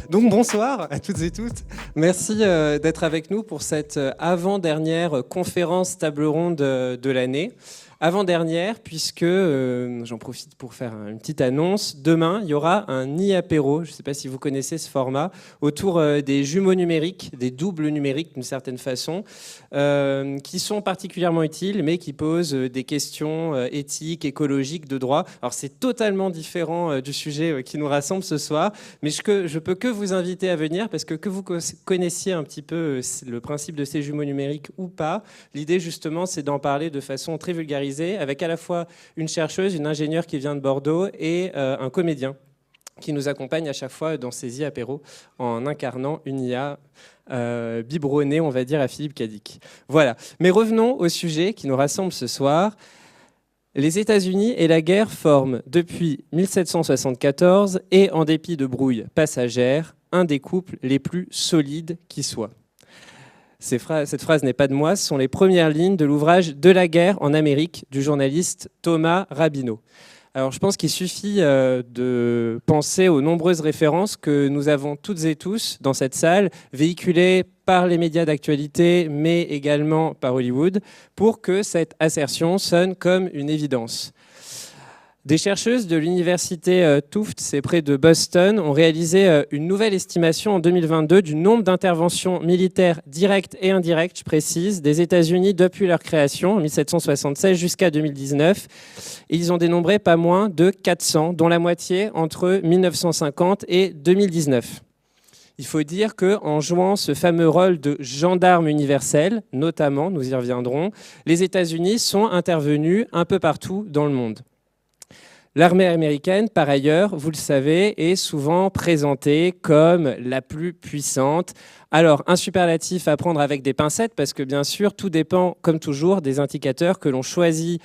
Donc bonsoir à toutes et tous. Merci d'être avec nous pour cette avant-dernière conférence table ronde de l'année. Avant-dernière, puisque, j'en profite pour faire une petite annonce, demain, il y aura un nid apéro, je ne sais pas si vous connaissez ce format, autour des jumeaux numériques, des doubles numériques d'une certaine façon, qui sont particulièrement utiles, mais qui posent des questions éthiques, écologiques, de droit. Alors c'est totalement différent du sujet qui nous rassemble ce soir, mais je peux que vous inviter à venir, parce que vous connaissiez un petit peu le principe de ces jumeaux numériques ou pas, l'idée justement c'est d'en parler de façon très vulgarisée, avec à la fois une chercheuse, une ingénieure qui vient de Bordeaux et un comédien qui nous accompagne à chaque fois dans ces apéros en incarnant une IA biberonnée, on va dire, à Philippe Cadic. Voilà. Mais revenons au sujet qui nous rassemble ce soir. Les États-Unis et la guerre forment depuis 1774 et en dépit de brouilles passagères, un des couples les plus solides qui soit. Cette phrase n'est pas de moi, ce sont les premières lignes de l'ouvrage « De la guerre en Amérique » du journaliste Thomas Rabineau. Alors je pense qu'il suffit de penser aux nombreuses références que nous avons toutes et tous dans cette salle, véhiculées par les médias d'actualité, mais également par Hollywood, pour que cette assertion sonne comme une évidence. Des chercheuses de l'université Tufts, c'est près de Boston, ont réalisé une nouvelle estimation en 2022 du nombre d'interventions militaires directes et indirectes, je précise, des États-Unis depuis leur création, en 1776 jusqu'à 2019. Et ils ont dénombré pas moins de 400, dont la moitié entre 1950 et 2019. Il faut dire qu'en jouant ce fameux rôle de gendarme universel, notamment, nous y reviendrons, les États-Unis sont intervenus un peu partout dans le monde. L'armée américaine, par ailleurs, vous le savez, est souvent présentée comme la plus puissante. Alors, un superlatif à prendre avec des pincettes, parce que bien sûr, tout dépend, comme toujours, des indicateurs que l'on choisit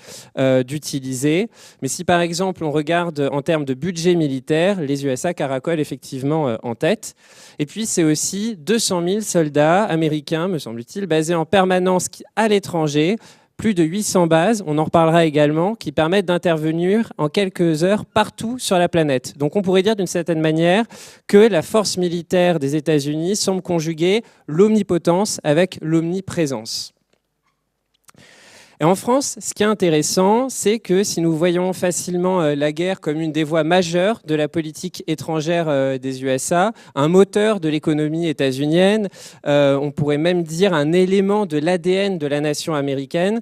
d'utiliser. Mais si, par exemple, on regarde en termes de budget militaire, les USA caracolent effectivement en tête. Et puis, c'est aussi 200 000 soldats américains, me semble-t-il, basés en permanence à l'étranger, plus de 800 bases, on en reparlera également, qui permettent d'intervenir en quelques heures partout sur la planète. Donc on pourrait dire d'une certaine manière que la force militaire des États-Unis semble conjuguer l'omnipotence avec l'omniprésence. Et en France, ce qui est intéressant, c'est que si nous voyons facilement la guerre comme une des voies majeures de la politique étrangère des USA, un moteur de l'économie états-unienne, on pourrait même dire un élément de l'ADN de la nation américaine.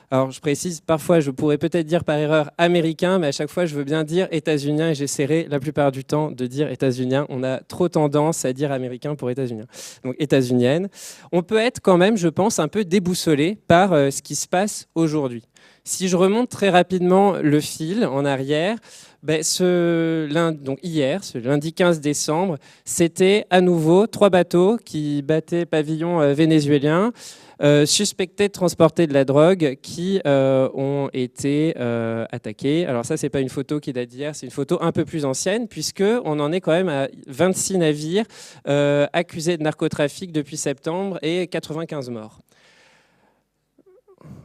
Alors je précise, parfois je pourrais peut-être dire par erreur américain, mais à chaque fois je veux bien dire états-unien et j'essaierai la plupart du temps de dire états-unien. On a trop tendance à dire américain pour états-unien. Donc états-unienne. On peut être quand même, je pense, un peu déboussolé par ce qui se passe aujourd'hui. Si je remonte très rapidement le fil en arrière, donc hier, ce lundi 15 décembre, c'était à nouveau 3 bateaux qui battaient pavillon vénézuélien, suspectés de transporter de la drogue, qui ont été attaqués. Alors ça, c'est pas une photo qui date d'hier, c'est une photo un peu plus ancienne, puisqu'on en est quand même à 26 navires accusés de narcotrafic depuis septembre et 95 morts.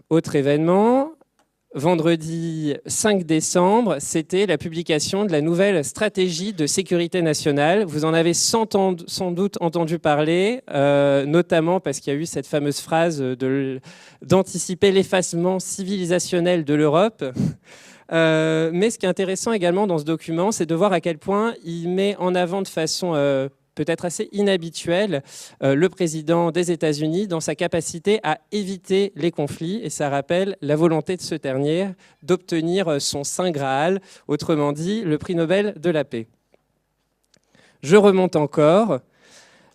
Autre événement, vendredi 5 décembre, c'était la publication de la nouvelle stratégie de sécurité nationale. Vous en avez sans doute entendu parler, notamment parce qu'il y a eu cette fameuse phrase d'anticiper l'effacement civilisationnel de l'Europe. Mais ce qui est intéressant également dans ce document, c'est de voir à quel point il met en avant de façon peut-être assez inhabituel, le président des États-Unis dans sa capacité à éviter les conflits. Et ça rappelle la volonté de ce dernier d'obtenir son Saint Graal, autrement dit, le prix Nobel de la paix. Je remonte encore.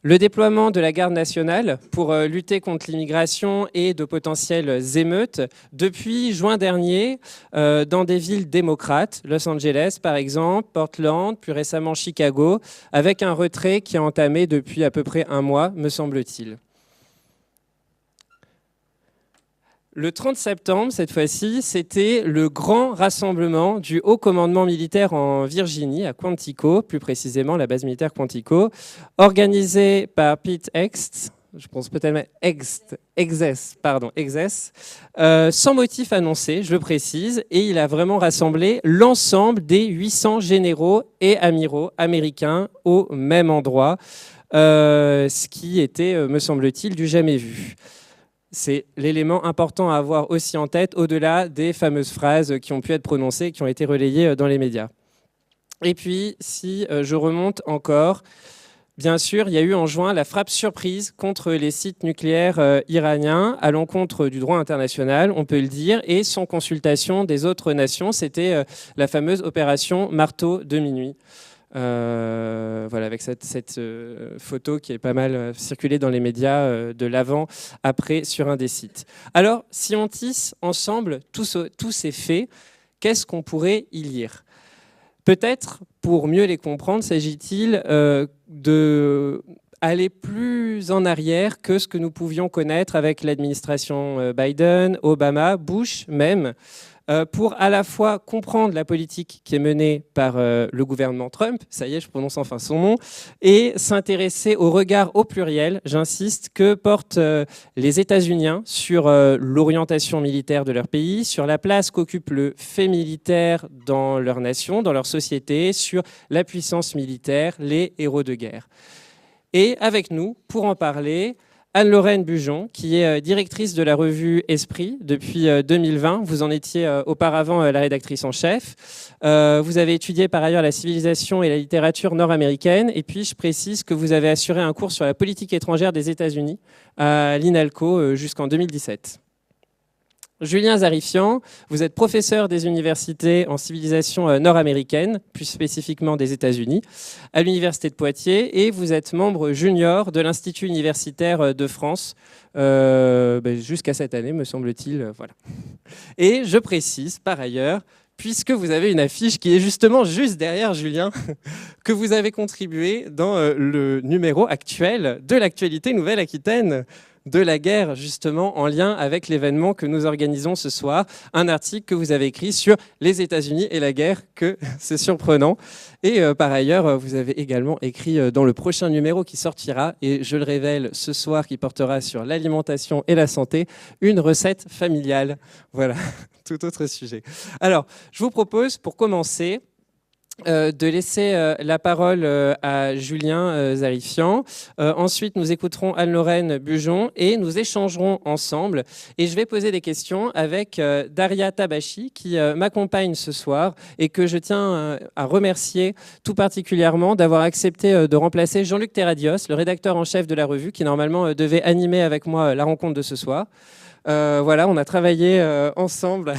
Le déploiement de la garde nationale pour lutter contre l'immigration et de potentielles émeutes depuis juin dernier dans des villes démocrates, Los Angeles par exemple, Portland, plus récemment Chicago, avec un retrait qui est entamé depuis à peu près un mois, me semble-t-il. Le 30 septembre, cette fois-ci, c'était le grand rassemblement du Haut Commandement militaire en Virginie, à Quantico, plus précisément la base militaire Quantico, organisé par Pete Hegseth, je pense peut-être Exes, sans motif annoncé, je le précise, et il a vraiment rassemblé l'ensemble des 800 généraux et amiraux américains au même endroit, ce qui était, me semble-t-il, du jamais vu. C'est l'élément important à avoir aussi en tête, au-delà des fameuses phrases qui ont pu être prononcées, qui ont été relayées dans les médias. Et puis, si je remonte encore, bien sûr, il y a eu en juin la frappe surprise contre les sites nucléaires iraniens à l'encontre du droit international, on peut le dire, et sans consultation des autres nations. C'était la fameuse opération Marteau de minuit. Voilà, avec cette photo qui est pas mal circulée dans les médias de l'avant-après sur un des sites. Alors, si on tisse ensemble tous ces faits, qu'est-ce qu'on pourrait y lire ? Peut-être, pour mieux les comprendre, s'agit-il d'aller plus en arrière que ce que nous pouvions connaître avec l'administration Biden, Obama, Bush même, pour à la fois comprendre la politique qui est menée par le gouvernement Trump, ça y est, je prononce enfin son nom, et s'intéresser au regard au pluriel, j'insiste, que portent les États-Unis sur l'orientation militaire de leur pays, sur la place qu'occupe le fait militaire dans leur nation, dans leur société, sur la puissance militaire, les héros de guerre. Et avec nous, pour en parler, Anne-Lorraine Bujon, qui est directrice de la revue Esprit depuis 2020. Vous en étiez auparavant la rédactrice en chef. Vous avez étudié par ailleurs la civilisation et la littérature nord-américaine. Et puis, je précise que vous avez assuré un cours sur la politique étrangère des États-Unis à l'INALCO jusqu'en 2017. Julien Zarifian, vous êtes professeur des universités en civilisation nord-américaine, plus spécifiquement des États-Unis, à l'Université de Poitiers, et vous êtes membre junior de l'Institut universitaire de France, jusqu'à cette année, me semble-t-il. Voilà. Et je précise, par ailleurs, puisque vous avez une affiche qui est justement juste derrière Julien, que vous avez contribué dans le numéro actuel de l'Actualité Nouvelle-Aquitaine, de la guerre, justement, en lien avec l'événement que nous organisons ce soir. Un article que vous avez écrit sur les États-Unis et la guerre, que c'est surprenant. Et par ailleurs, vous avez également écrit dans le prochain numéro qui sortira, et je le révèle ce soir, qui portera sur l'alimentation et la santé, une recette familiale. Voilà, tout autre sujet. Alors, je vous propose, pour commencer, de laisser la parole à Julien Zarifian. Ensuite, nous écouterons Anne-Lorraine Bujon et nous échangerons ensemble. Et je vais poser des questions avec Daria Tabachi, qui m'accompagne ce soir et que je tiens à remercier tout particulièrement d'avoir accepté de remplacer Jean-Luc Terradios, le rédacteur en chef de la revue, qui normalement devait animer avec moi la rencontre de ce soir. Voilà, on a travaillé ensemble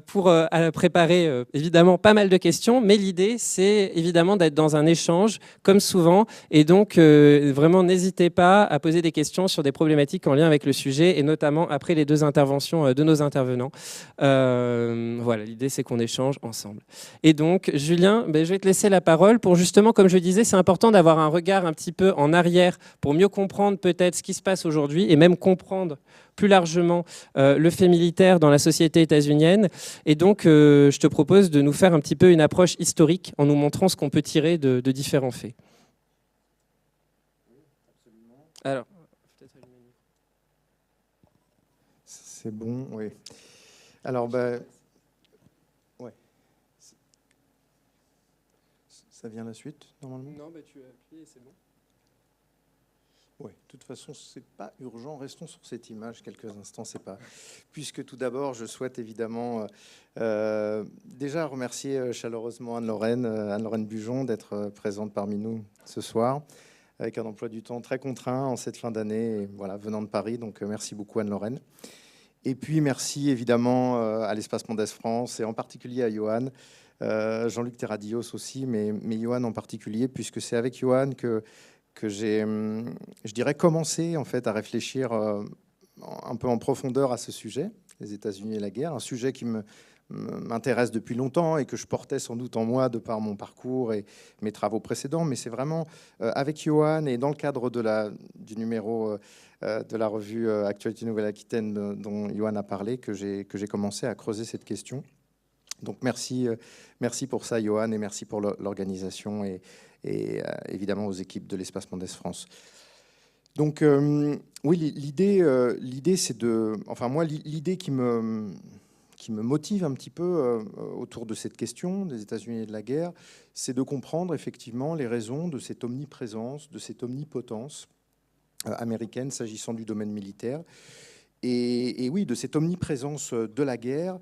pour préparer évidemment pas mal de questions, mais l'idée c'est évidemment d'être dans un échange comme souvent, et donc vraiment n'hésitez pas à poser des questions sur des problématiques en lien avec le sujet, et notamment après les deux interventions de nos intervenants. Voilà, l'idée c'est qu'on échange ensemble. Et donc Julien, je vais te laisser la parole pour justement, comme je disais, c'est important d'avoir un regard un petit peu en arrière pour mieux comprendre peut-être ce qui se passe aujourd'hui et même comprendre plus largement le fait militaire dans la société états-unienne. Et donc, je te propose de nous faire un petit peu une approche historique en nous montrant ce qu'on peut tirer de différents faits. Alors, c'est bon, oui. Alors, ouais. Ça vient la suite, normalement ? Non, tu as appuyé et c'est bon. Oui, de toute façon, c'est pas urgent. Restons sur cette image quelques instants. C'est pas. Puisque tout d'abord, je souhaite évidemment déjà remercier chaleureusement Anne-Lorraine Bujon d'être présente parmi nous ce soir, avec un emploi du temps très contraint en cette fin d'année, voilà, venant de Paris. Donc, merci beaucoup Anne-Lorraine. Et puis, merci évidemment à l'Espace Mendès France et en particulier à Johan, Jean-Luc Terradios aussi, mais Johan en particulier, puisque c'est avec Johan que j'ai, je dirais, commencé en fait à réfléchir un peu en profondeur à ce sujet, les États-Unis et la guerre, un sujet qui m'intéresse depuis longtemps et que je portais sans doute en moi de par mon parcours et mes travaux précédents. Mais c'est vraiment avec Johan et dans le cadre du numéro de la revue Actualité Nouvelle-Aquitaine dont Johan a parlé que j'ai commencé à creuser cette question. Donc merci pour ça, Johan, et merci pour l'organisation et évidemment aux équipes de l'Espace Mendès France. Donc, oui, l'idée, c'est de... Enfin, moi, l'idée qui me motive un petit peu autour de cette question des États-Unis et de la guerre, c'est de comprendre effectivement les raisons de cette omniprésence, de cette omnipotence américaine s'agissant du domaine militaire. Et oui, de cette omniprésence de la guerre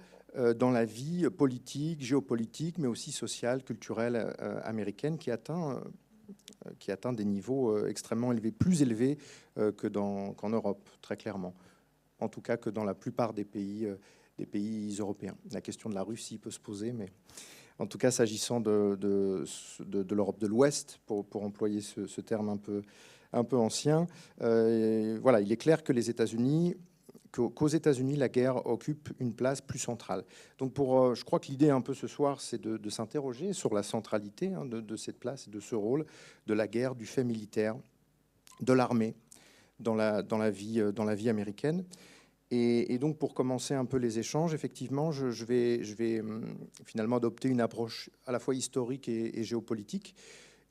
dans la vie politique, géopolitique, mais aussi sociale, culturelle américaine qui atteint des niveaux extrêmement élevés, plus élevés qu'en Europe, très clairement. En tout cas que dans la plupart des pays européens. La question de la Russie peut se poser, mais en tout cas, s'agissant de l'Europe de l'Ouest, pour employer ce terme un peu ancien, voilà, il est clair que qu'aux États-Unis, la guerre occupe une place plus centrale. Donc, je crois que l'idée un peu ce soir, c'est de s'interroger sur la centralité de cette place et de ce rôle de la guerre, du fait militaire, de l'armée dans la vie américaine. Et donc, pour commencer un peu les échanges, effectivement, je vais finalement adopter une approche à la fois historique et géopolitique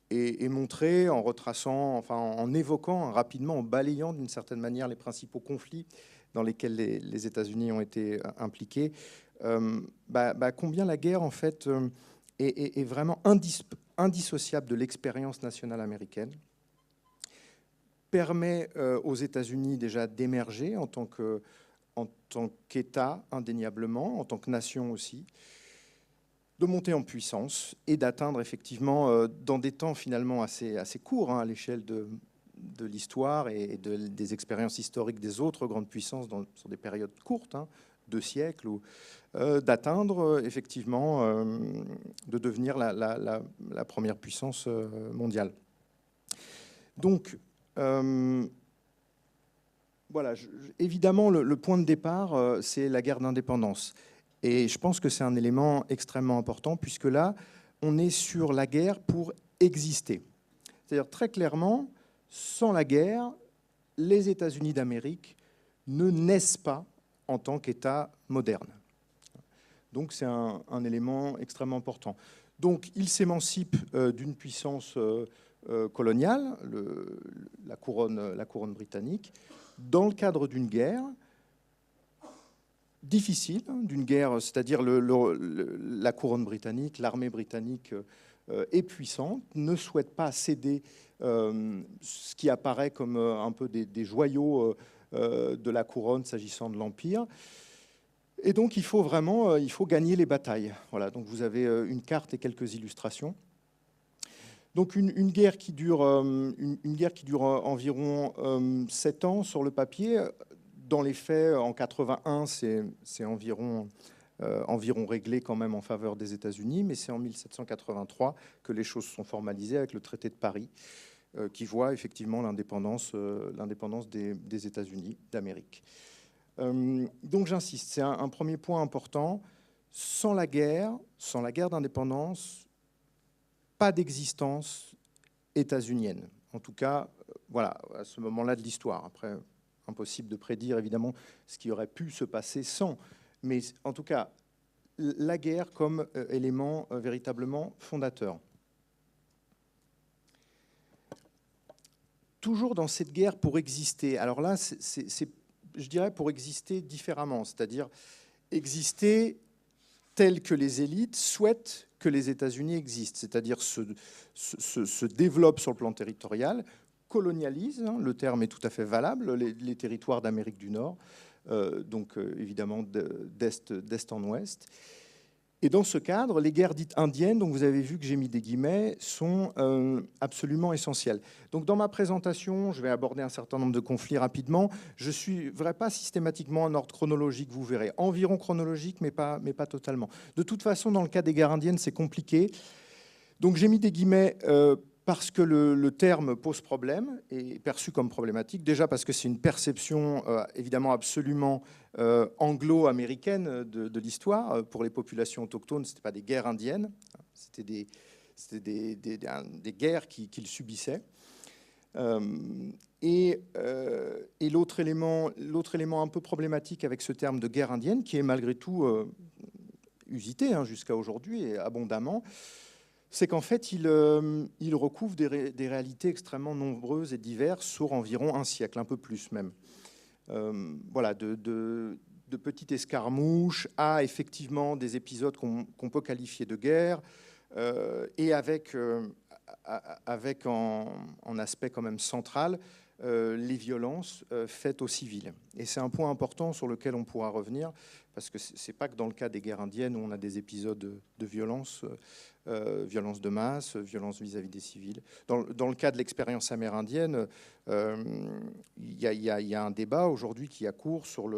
et montrer en retraçant, enfin en évoquant rapidement, en balayant d'une certaine manière les principaux conflits dans lesquels les États-Unis ont été impliqués, combien la guerre, en fait, est vraiment indissociable de l'expérience nationale américaine, permet aux États-Unis déjà d'émerger en tant qu'État, indéniablement, en tant que nation aussi, de monter en puissance et d'atteindre effectivement, dans des temps finalement assez courts à l'échelle de l'histoire et des expériences historiques des autres grandes puissances sur des périodes courtes, 2 siècles, d'atteindre effectivement, de devenir la première puissance mondiale. Donc, voilà, évidemment, le point de départ, c'est la guerre d'indépendance. Et je pense que c'est un élément extrêmement important, puisque là, on est sur la guerre pour exister. C'est-à-dire, très clairement, sans la guerre, les États-Unis d'Amérique ne naissent pas en tant qu'État moderne. Donc, c'est un élément extrêmement important. Donc, ils s'émancipent d'une puissance coloniale, la couronne britannique, dans le cadre d'une guerre difficile, d'une guerre, c'est-à-dire la couronne britannique, l'armée britannique est puissante, ne souhaite pas céder ce qui apparaît comme un peu des joyaux de la couronne s'agissant de l'Empire. Et donc, il faut gagner les batailles. Voilà, donc vous avez une carte et quelques illustrations. Donc une guerre qui dure environ 7 ans sur le papier. Dans les faits, en 81, c'est environ réglé quand même en faveur des États-Unis, mais c'est en 1783 que les choses sont formalisées avec le traité de Paris, qui voit effectivement l'indépendance des États-Unis d'Amérique. Donc j'insiste, c'est un premier point important. Sans la guerre d'indépendance, pas d'existence états-unienne. En tout cas, voilà, à ce moment-là de l'histoire. Après, impossible de prédire, évidemment, ce qui aurait pu se passer sans. Mais en tout cas, la guerre comme élément véritablement fondateur. Toujours dans cette guerre pour exister. Alors là, je dirais pour exister différemment, c'est-à-dire exister tel que les élites souhaitent que les États-Unis existent, c'est-à-dire se développent sur le plan territorial, colonialisent, le terme est tout à fait valable, les territoires d'Amérique du Nord, donc évidemment d'est en ouest. Et dans ce cadre, les guerres dites indiennes, dont vous avez vu que j'ai mis des guillemets, sont absolument essentielles. Donc dans ma présentation, je vais aborder un certain nombre de conflits rapidement. Je ne suivrai pas systématiquement un ordre chronologique, vous verrez. Environ chronologique, mais pas totalement. De toute façon, dans le cas des guerres indiennes, c'est compliqué. Donc j'ai mis des guillemets parce que le terme pose problème et est perçu comme problématique. Déjà parce que c'est une perception évidemment absolument anglo-américaine de l'histoire. Pour les populations autochtones, ce n'était pas des guerres indiennes, c'était des guerres qu'ils subissaient. Et l'autre élément un peu problématique avec ce terme de guerre indienne, qui est malgré tout usité jusqu'à aujourd'hui et abondamment, c'est qu'en fait, il recouvre des réalités extrêmement nombreuses et diverses sur environ un siècle, un peu plus même. Voilà, de petites escarmouches à effectivement des épisodes qu'on peut qualifier de guerre, et avec en aspect quand même central les violences faites aux civils. Et c'est un point important sur lequel on pourra revenir, parce que c'est pas que dans le cas des guerres indiennes où on a des épisodes de violence, violence de masse, violence vis-à-vis des civils. Dans le cas de l'expérience amérindienne, il y a un débat aujourd'hui qui a cours sur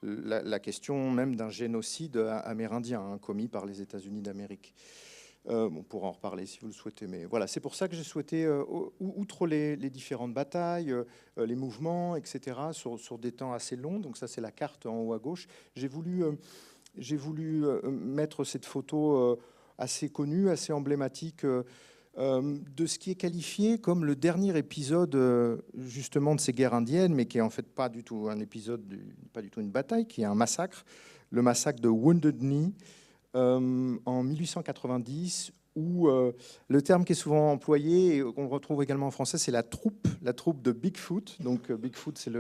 la question même d'un génocide amérindien commis par les États-Unis d'Amérique. On pourra en reparler si vous le souhaitez, mais voilà, c'est pour ça que j'ai souhaité, outre les différentes batailles, les mouvements, etc., sur des temps assez longs, donc ça c'est la carte en haut à gauche, j'ai voulu mettre cette photo assez connue, assez emblématique de ce qui est qualifié comme le dernier épisode justement de ces guerres indiennes, mais qui est en fait pas du tout un épisode, pas du tout une bataille, qui est un massacre, le massacre de Wounded Knee, en 1890, où le terme qui est souvent employé et qu'on retrouve également en français, c'est la troupe de Bigfoot. Donc Bigfoot, c'est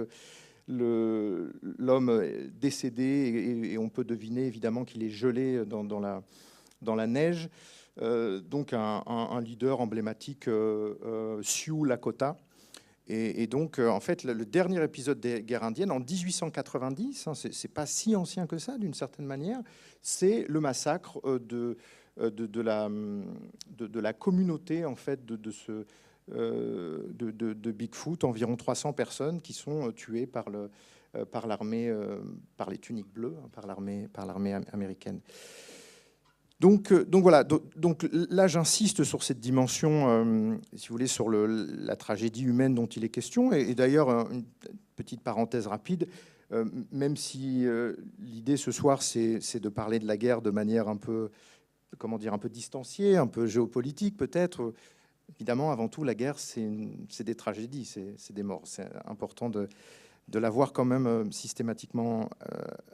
l'homme décédé, et on peut deviner évidemment qu'il est gelé dans la neige. Donc un leader emblématique, Sioux Lakota. Et donc, en fait, le dernier épisode des guerres indiennes, en 1890, c'est pas si ancien que ça, d'une certaine manière, c'est le massacre de la communauté, en fait, de Bigfoot, environ 300 personnes qui sont tuées par l'armée, par les tuniques bleues, par l'armée américaine. Donc voilà. Donc là, j'insiste sur cette dimension, si vous voulez, sur la tragédie humaine dont il est question. Et d'ailleurs, une petite parenthèse rapide, même si l'idée ce soir, c'est de parler de la guerre de manière un peu, comment dire, un peu distanciée, un peu géopolitique peut-être. Évidemment, avant tout, la guerre, c'est des tragédies, c'est des morts. C'est important de l'avoir quand même systématiquement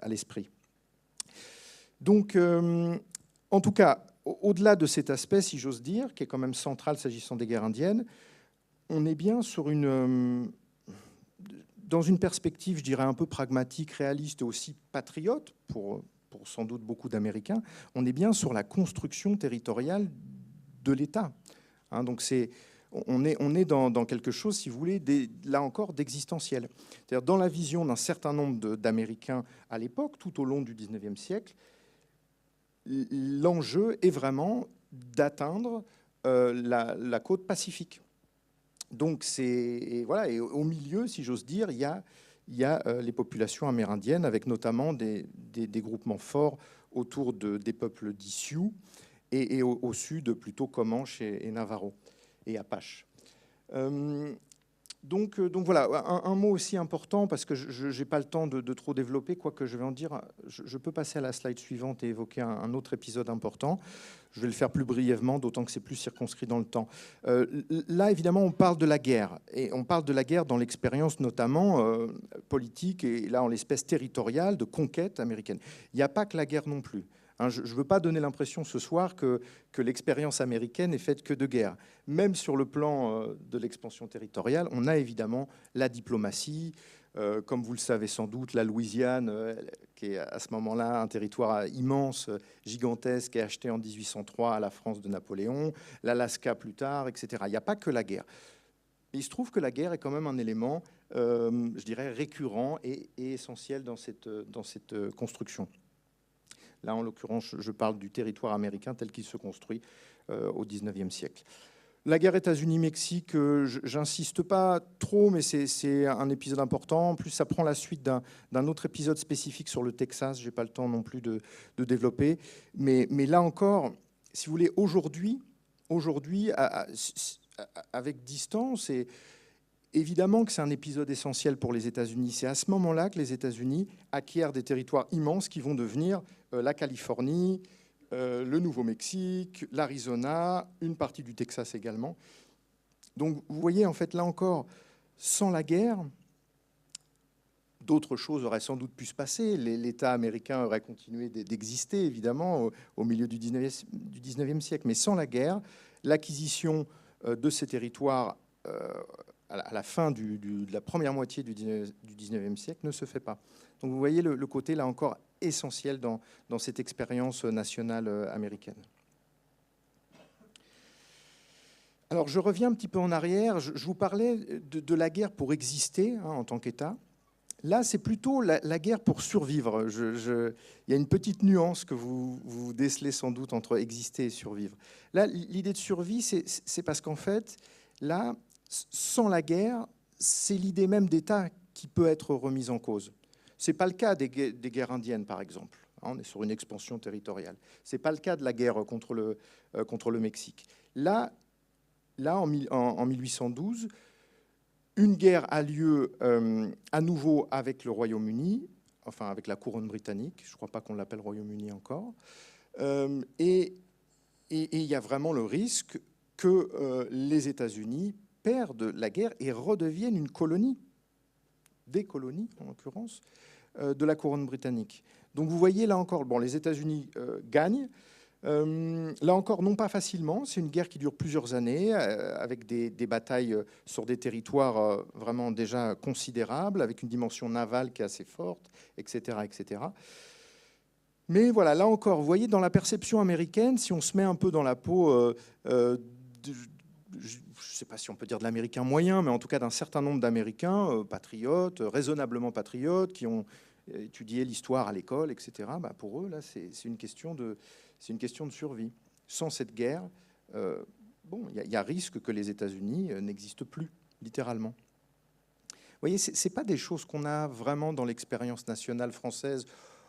à l'esprit. Donc, en tout cas, au-delà de cet aspect, si j'ose dire, qui est quand même central s'agissant des guerres indiennes, on est bien dans une perspective, je dirais, un peu pragmatique, réaliste et aussi patriote, pour sans doute beaucoup d'Américains, on est bien sur la construction territoriale de l'État. Donc on est dans quelque chose, si vous voulez, là encore, d'existentiel. C'est-à-dire dans la vision d'un certain nombre d'Américains à l'époque, tout au long du XIXe siècle, l'enjeu est vraiment d'atteindre la côte pacifique. Donc et au milieu, si j'ose dire, il y a les populations amérindiennes, avec notamment des groupements forts autour des peuples dits Sioux, et au sud plutôt Comanche et Navajo et Apache. Donc voilà, un mot aussi important, parce que je n'ai pas le temps de trop développer, quoi que je vais en dire. Je peux passer à la slide suivante et évoquer un autre épisode important. Je vais le faire plus brièvement, d'autant que c'est plus circonscrit dans le temps. Là, évidemment, on parle de la guerre. Et on parle de la guerre dans l'expérience notamment politique, et là, en l'espèce territoriale, de conquête américaine. Il n'y a pas que la guerre non plus. Je ne veux pas donner l'impression ce soir que l'expérience américaine est faite que de guerre. Même sur le plan de l'expansion territoriale, on a évidemment la diplomatie. Comme vous le savez sans doute, la Louisiane, qui est à ce moment-là un territoire immense, gigantesque, est acheté en 1803 à la France de Napoléon, l'Alaska plus tard, etc. Il n'y a pas que la guerre. Il se trouve que la guerre est quand même un élément, je dirais, récurrent et essentiel dans cette construction. Là, en l'occurrence, je parle du territoire américain tel qu'il se construit au XIXe siècle. La guerre États-Unis-Mexique, j'insiste pas trop, mais c'est un épisode important. En plus, ça prend la suite d'un autre épisode spécifique sur le Texas. Je n'ai pas le temps non plus de développer. Mais là encore, si vous voulez, aujourd'hui, avec distance, et évidemment que c'est un épisode essentiel pour les États-Unis. C'est à ce moment-là que les États-Unis acquièrent des territoires immenses qui vont devenir la Californie, le Nouveau-Mexique, l'Arizona, une partie du Texas également. Donc vous voyez, en fait, là encore, sans la guerre, d'autres choses auraient sans doute pu se passer. L'État américain aurait continué d'exister, évidemment, au milieu du 19e siècle. Mais sans la guerre, l'acquisition de ces territoires à la fin de la première moitié du 19e siècle ne se fait pas. Donc vous voyez le côté, là encore, essentiel dans cette expérience nationale américaine. Alors je reviens un petit peu en arrière. Je vous parlais de la guerre pour exister, hein, en tant qu'État. Là, c'est plutôt la guerre pour survivre. Il y a une petite nuance que vous décelez sans doute entre exister et survivre. Là, l'idée de survie, c'est parce qu'en fait, là, sans la guerre, c'est l'idée même d'État qui peut être remise en cause. Ce n'est pas le cas des guerres indiennes, par exemple. On est sur une expansion territoriale. Ce n'est pas le cas de la guerre contre le Mexique. Là, en 1812, une guerre a lieu à nouveau avec le Royaume-Uni, enfin avec la couronne britannique. Je ne crois pas qu'on l'appelle Royaume-Uni encore. Et il y a vraiment le risque que les États-Unis perdent la guerre et redeviennent une colonie, des colonies en l'occurrence, de la couronne britannique. Donc vous voyez là encore, bon, les États-Unis gagnent. Là encore, non pas facilement. C'est une guerre qui dure plusieurs années, avec des batailles sur des territoires vraiment déjà considérables, avec une dimension navale qui est assez forte, etc., etc. Mais voilà, là encore, vous voyez, dans la perception américaine, si on se met un peu dans la peau, je ne sais pas si on peut dire de l'américain moyen, mais en tout cas d'un certain nombre d'Américains patriotes, raisonnablement patriotes, qui ont étudié l'histoire à l'école, etc., bah pour eux, là, c'est une question de survie. Sans cette guerre, bon, il y a risque que les États-Unis n'existent plus, littéralement. Vous voyez, ce n'est pas des choses qu'on a vraiment dans l'expérience nationale française.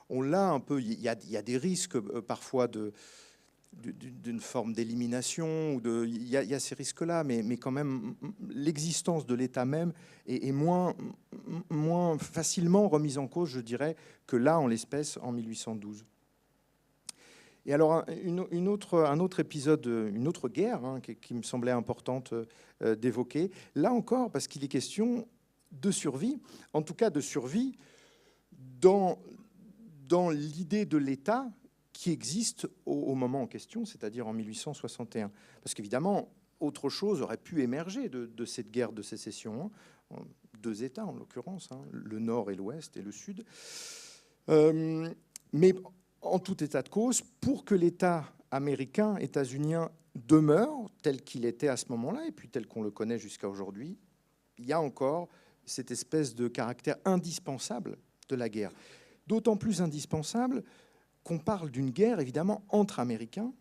On l'a un peu, il y a des risques parfois d'une forme d'élimination, il y a ces risques-là, mais quand même, l'existence de l'État même est moins facilement remise en cause, je dirais, que là, en l'espèce, en 1812. Et alors, un autre épisode, une autre guerre, hein, qui me semblait importante d'évoquer, là encore, parce qu'il est question de survie, en tout cas de survie dans l'idée de l'État qui existe au moment en question, c'est-à-dire en 1861. Parce qu'évidemment, autre chose aurait pu émerger de cette guerre de sécession, hein, deux États en l'occurrence, hein, le Nord et l'Ouest et le Sud. Mais en tout état de cause, pour que l'État américain, états-unien, demeure tel qu'il était à ce moment-là, et puis tel qu'on le connaît jusqu'à aujourd'hui, il y a encore cette espèce de caractère indispensable de la guerre. D'autant plus indispensable qu'on parle d'une guerre, évidemment, entre Américains.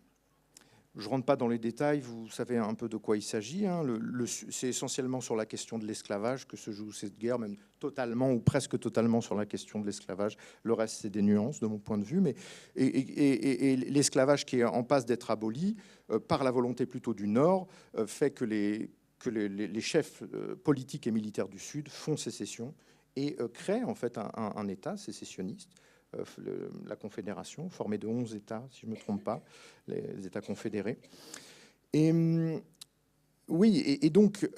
Je ne rentre pas dans les détails, vous savez un peu de quoi il s'agit. Hein. C'est essentiellement sur la question de l'esclavage que se joue cette guerre, même totalement ou presque totalement sur la question de l'esclavage. Le reste, c'est des nuances de mon point de vue. Mais, et l'esclavage qui est en passe d'être aboli par la volonté plutôt du Nord fait que les chefs politiques et militaires du Sud font sécession et créent en fait un État sécessionniste. La Confédération, formée de 11 États, si je ne me trompe pas, les États confédérés. Et oui, et donc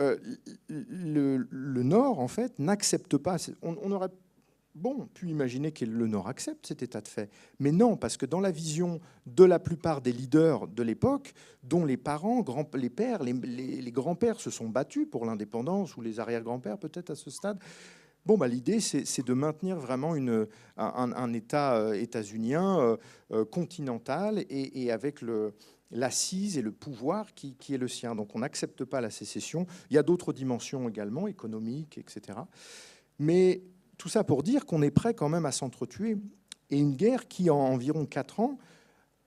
le Nord, en fait, n'accepte pas. On aurait pu imaginer que le Nord accepte cet état de fait, mais non, parce que dans la vision de la plupart des leaders de l'époque, dont les parents, les pères, les grands-pères se sont battus pour l'indépendance, ou les arrière-grands-pères peut-être à ce stade. Bon, bah, l'idée, c'est de maintenir vraiment un État états-unien continental et avec l'assise et le pouvoir qui est le sien. Donc on n'accepte pas la sécession. Il y a d'autres dimensions également, économiques, etc. Mais tout ça pour dire qu'on est prêt quand même à s'entretuer. Et une guerre qui, en environ 4 ans,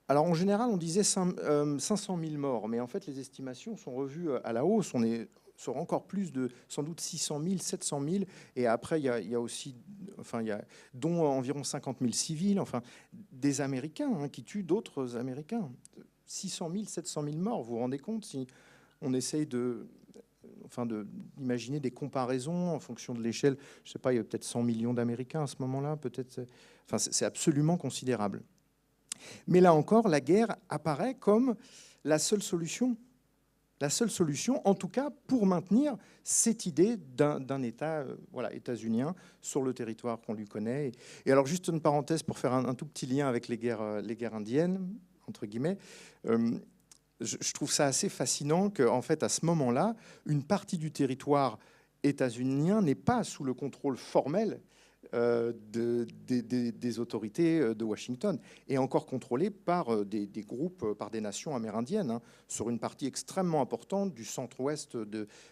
alors en général, on disait 500 000 morts, mais en fait, les estimations sont revues à la hausse. On est sur encore plus de, sans doute 600 000, 700 000, et après il y a aussi, enfin dont environ 50 000 civils, enfin des Américains hein, qui tuent d'autres Américains. 600 000, 700 000 morts, vous vous rendez compte si on essaye d'imaginer des comparaisons en fonction de l'échelle. Je ne sais pas, il y a peut-être 100 millions d'Américains à ce moment-là, peut-être. Enfin, c'est absolument considérable. Mais là encore, la guerre apparaît comme la seule solution. La seule solution, en tout cas, pour maintenir cette idée d'un État états-unien sur le territoire qu'on lui connaît. Et alors, juste une parenthèse pour faire un tout petit lien avec les guerres indiennes, entre guillemets. Je trouve ça assez fascinant qu'en fait, à ce moment-là, une partie du territoire états-unien n'est pas sous le contrôle formel des autorités de Washington, et encore contrôlée par des groupes, par des nations amérindiennes, hein, sur une partie extrêmement importante du centre-ouest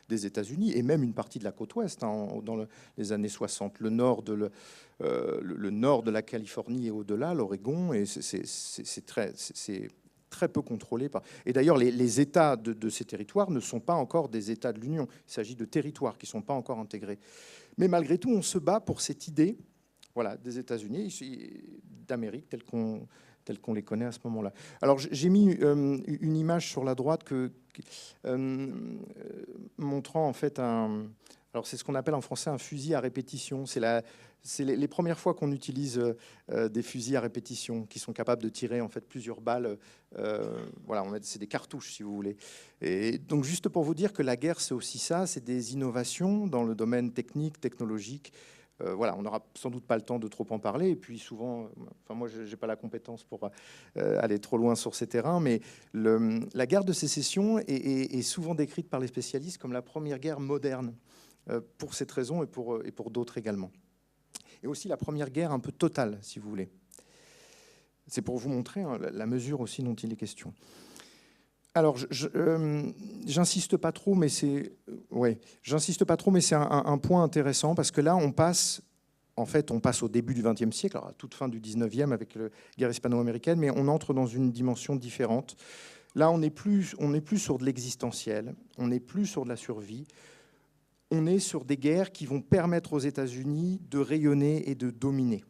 des États-Unis, et même une partie de la côte ouest, hein, dans les années 60, le nord de la Californie et au-delà, l'Oregon, et c'est très peu contrôlé. Et d'ailleurs, les États de ces territoires ne sont pas encore des États de l'Union. Il s'agit de territoires qui ne sont pas encore intégrés. Mais malgré tout, on se bat pour cette idée, voilà, des États-Unis, d'Amérique, telle qu'on les connaît à ce moment-là. Alors, j'ai mis une image sur la droite montrant en fait alors c'est ce qu'on appelle en français un fusil à répétition. C'est les premières fois qu'on utilise des fusils à répétition qui sont capables de tirer en fait plusieurs balles. Voilà, c'est des cartouches si vous voulez. Et donc juste pour vous dire que la guerre c'est aussi ça, c'est des innovations dans le domaine technique, technologique. Voilà, on n'aura sans doute pas le temps de trop en parler. Et puis souvent, enfin moi j'ai pas la compétence pour aller trop loin sur ces terrains, mais la guerre de sécession est souvent décrite par les spécialistes comme la première guerre moderne. Pour cette raison et pour d'autres également. Et aussi la première guerre un peu totale, si vous voulez. C'est pour vous montrer hein, la mesure aussi dont il est question. Alors, j'insiste pas trop, mais c'est un point intéressant parce que là, on passe au début du XXe siècle, alors à toute fin du XIXe avec la guerre hispano-américaine, mais on entre dans une dimension différente. Là, on n'est plus sur de l'existentiel, on n'est plus sur de la survie. On est sur des guerres qui vont permettre aux États-Unis de rayonner et de dominer.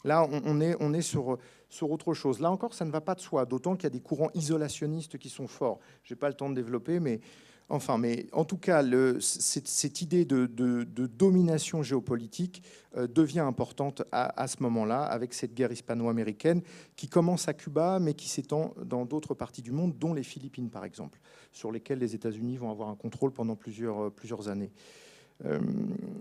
Là, on est sur autre chose. Là encore, ça ne va pas de soi, d'autant qu'il y a des courants isolationnistes qui sont forts. Je n'ai pas le temps de développer, mais en tout cas, cette idée de domination géopolitique devient importante à ce moment-là, avec cette guerre hispano-américaine qui commence à Cuba, mais qui s'étend dans d'autres parties du monde, dont les Philippines, par exemple, sur lesquelles les États-Unis vont avoir un contrôle pendant plusieurs années.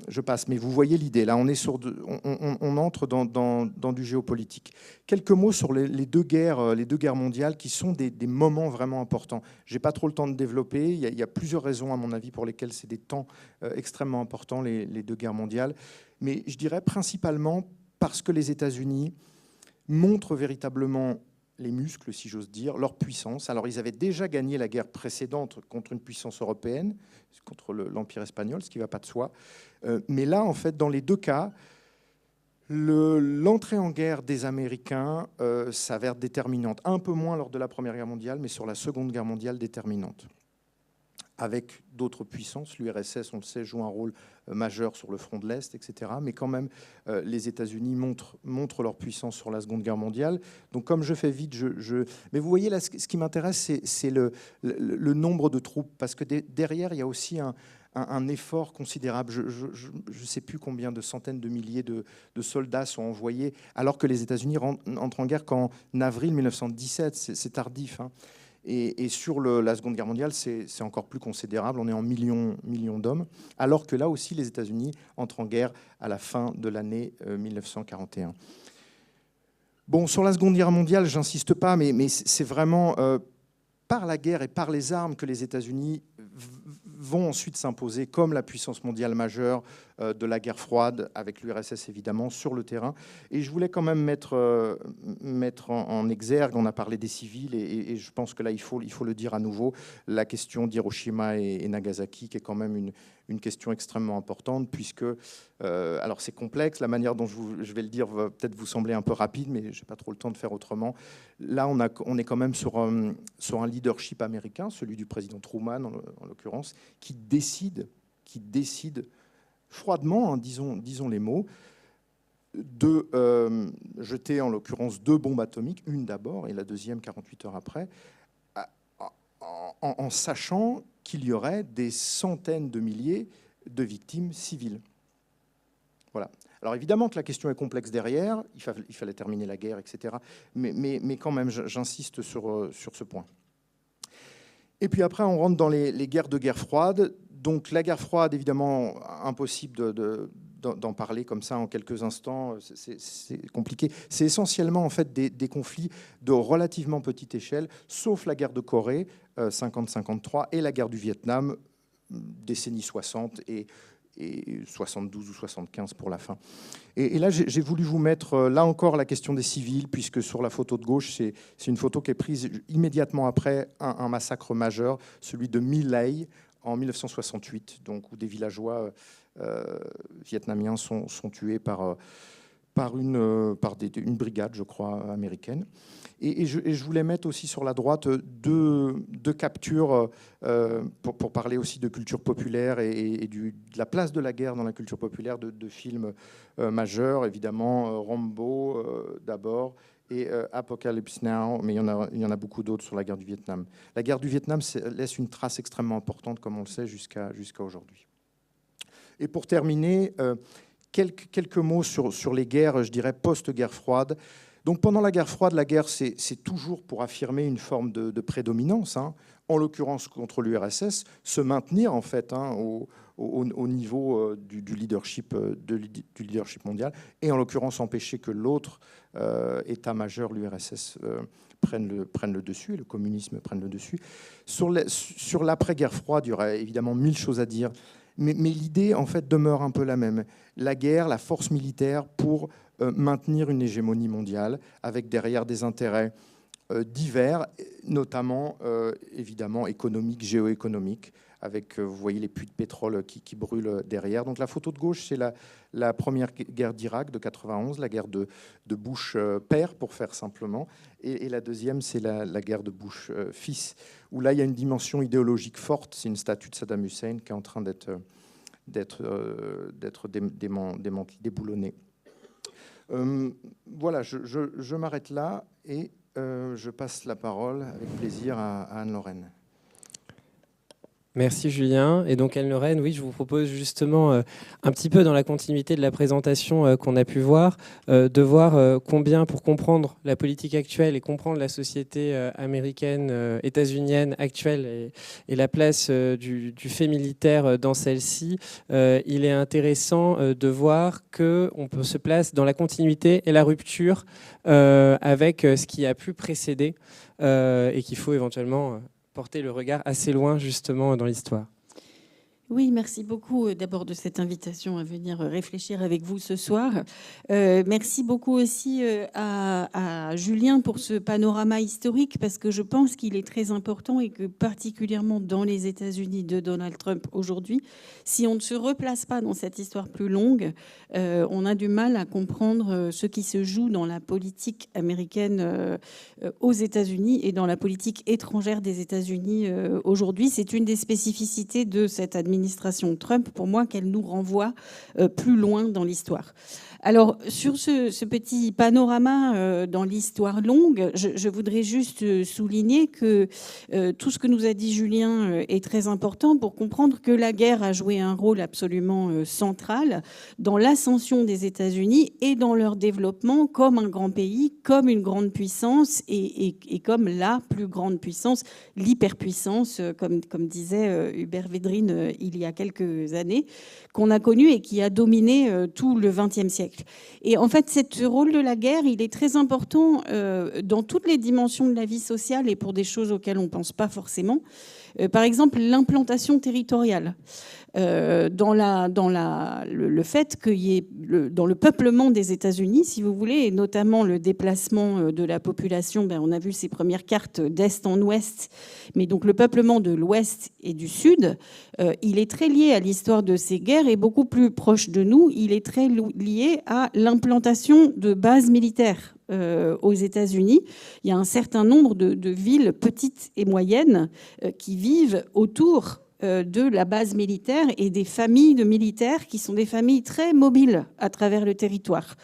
Je passe, mais vous voyez l'idée. Là, on entre dans du géopolitique. Quelques mots sur les deux guerres mondiales qui sont des moments vraiment importants. J'ai pas trop le temps de développer. Il y a plusieurs raisons, à mon avis, pour lesquelles c'est des temps extrêmement importants, les deux guerres mondiales. Mais je dirais principalement parce que les États-Unis montrent véritablement les muscles, si j'ose dire, leur puissance. Alors, ils avaient déjà gagné la guerre précédente contre une puissance européenne, contre l'Empire espagnol, ce qui ne va pas de soi. Mais là, en fait, dans les deux cas, l'entrée en guerre des Américains s'avère déterminante. Un peu moins lors de la Première Guerre mondiale, mais sur la Seconde Guerre mondiale, déterminante. Avec d'autres puissances, l'URSS, on le sait, joue un rôle majeur sur le front de l'Est, etc. Mais quand même, les États-Unis montrent leur puissance sur la Seconde Guerre mondiale. Donc, comme je fais vite, mais vous voyez, là, ce qui m'intéresse, c'est le nombre de troupes. Parce que derrière, il y a aussi un effort considérable. Je ne sais plus combien de centaines de milliers de soldats sont envoyés, alors que les États-Unis entrent en guerre qu'en avril 1917. C'est tardif, hein. Et sur la Seconde Guerre mondiale, c'est encore plus considérable. On est en millions d'hommes, alors que là aussi, les États-Unis entrent en guerre à la fin de l'année 1941. Bon, sur la Seconde Guerre mondiale, j'insiste pas, mais c'est vraiment par la guerre et par les armes que les États-Unis vont ensuite s'imposer comme la puissance mondiale majeure de la guerre froide, avec l'URSS évidemment, sur le terrain. Et je voulais quand même mettre en exergue, on a parlé des civils, et je pense que là, il faut le dire à nouveau, la question d'Hiroshima et Nagasaki, qui est quand même une question extrêmement importante, puisque, alors c'est complexe, la manière dont je vais le dire va peut-être vous sembler un peu rapide, mais je n'ai pas trop le temps de faire autrement. Là, on est quand même sur un leadership américain, celui du président Truman, en l'occurrence, qui décide froidement, hein, disons les mots, de jeter en l'occurrence 2 bombes atomiques, une d'abord et la deuxième 48 heures après, en sachant qu'il y aurait des centaines de milliers de victimes civiles. Voilà. Alors évidemment que la question est complexe derrière, il fallait terminer la guerre, etc. Mais quand même, j'insiste sur ce point. Et puis après, on rentre dans les guerres de guerre froide. Donc la guerre froide, évidemment, impossible d'en parler comme ça en quelques instants, c'est compliqué. C'est essentiellement en fait des conflits de relativement petite échelle, sauf la guerre de Corée, 50-53, et la guerre du Vietnam, décennie 60 et 72 ou 75 pour la fin. Et là, j'ai voulu vous mettre, là encore, la question des civils, puisque sur la photo de gauche, c'est une photo qui est prise immédiatement après un massacre majeur, celui de My Lai, en 1968, donc, où des villageois vietnamiens sont tués par une brigade, je crois, américaine. Et je voulais mettre aussi sur la droite deux captures pour parler aussi de culture populaire et de la place de la guerre dans la culture populaire, de films majeurs, évidemment, Rambo d'abord, et Apocalypse Now, mais il y en a beaucoup d'autres sur la guerre du Vietnam. La guerre du Vietnam laisse une trace extrêmement importante, comme on le sait, jusqu'à aujourd'hui. Et pour terminer, quelques mots sur les guerres, je dirais, post-guerre froide. Donc pendant la guerre froide, la guerre, c'est toujours pour affirmer une forme de prédominance, hein, en l'occurrence contre l'URSS, se maintenir en fait hein, au niveau du leadership mondial, et en l'occurrence empêcher que l'autre État majeur, l'URSS, prenne le dessus, et le communisme prenne le dessus. Sur l'après-guerre froide, il y aurait évidemment 1000 choses à dire, mais l'idée en fait demeure un peu la même. La guerre, la force militaire pour maintenir une hégémonie mondiale, avec derrière des intérêts divers, notamment évidemment économiques, géoéconomiques, avec, vous voyez, les puits de pétrole qui brûlent derrière. Donc la photo de gauche, c'est la première guerre d'Irak de 91, la guerre de Bush père, pour faire simplement. Et la deuxième, c'est la guerre de Bush fils, où là, il y a une dimension idéologique forte. C'est une statue de Saddam Hussein qui est en train d'être déboulonnée. Voilà, je m'arrête là et je passe la parole avec plaisir à Anne-Lorraine. Merci Julien. Et donc Anne-Lorraine, oui, je vous propose justement un petit peu dans la continuité de la présentation qu'on a pu voir, de voir combien, pour comprendre la politique actuelle et comprendre la société américaine, états-unienne actuelle et la place du fait militaire dans celle-ci, il est intéressant de voir qu'on se place dans la continuité et la rupture avec ce qui a pu précéder et qu'il faut éventuellement porter le regard assez loin justement dans l'histoire. Oui, merci beaucoup d'abord de cette invitation à venir réfléchir avec vous ce soir. Merci beaucoup aussi à Julien pour ce panorama historique, parce que je pense qu'il est très important et que particulièrement dans les États-Unis de Donald Trump aujourd'hui, si on ne se replace pas dans cette histoire plus longue, on a du mal à comprendre ce qui se joue dans la politique américaine aux États-Unis et dans la politique étrangère des États-Unis aujourd'hui. C'est une des spécificités de cette administration Trump, pour moi, qu'elle nous renvoie plus loin dans l'histoire. Alors, sur ce petit panorama dans l'histoire longue, je voudrais juste souligner que tout ce que nous a dit Julien est très important pour comprendre que la guerre a joué un rôle absolument central dans l'ascension des États-Unis et dans leur développement comme un grand pays, comme une grande puissance et comme la plus grande puissance, l'hyperpuissance, comme disait Hubert Védrine il y a quelques années, qu'on a connue et qui a dominé tout le XXe siècle. Et en fait, ce rôle de la guerre, il est très important dans toutes les dimensions de la vie sociale et pour des choses auxquelles on ne pense pas forcément. Par exemple, l'implantation territoriale. Dans le fait qu'il y ait dans le peuplement des États-Unis, si vous voulez, et notamment le déplacement de la population, on a vu ces premières cartes d'est en ouest, mais donc le peuplement de l'ouest et du sud, il est très lié à l'histoire de ces guerres et beaucoup plus proche de nous, il est très lié à l'implantation de bases militaires aux États-Unis. Il y a un certain nombre de villes petites et moyennes qui vivent autour de la base militaire et des familles de militaires qui sont des familles très mobiles à travers le territoire.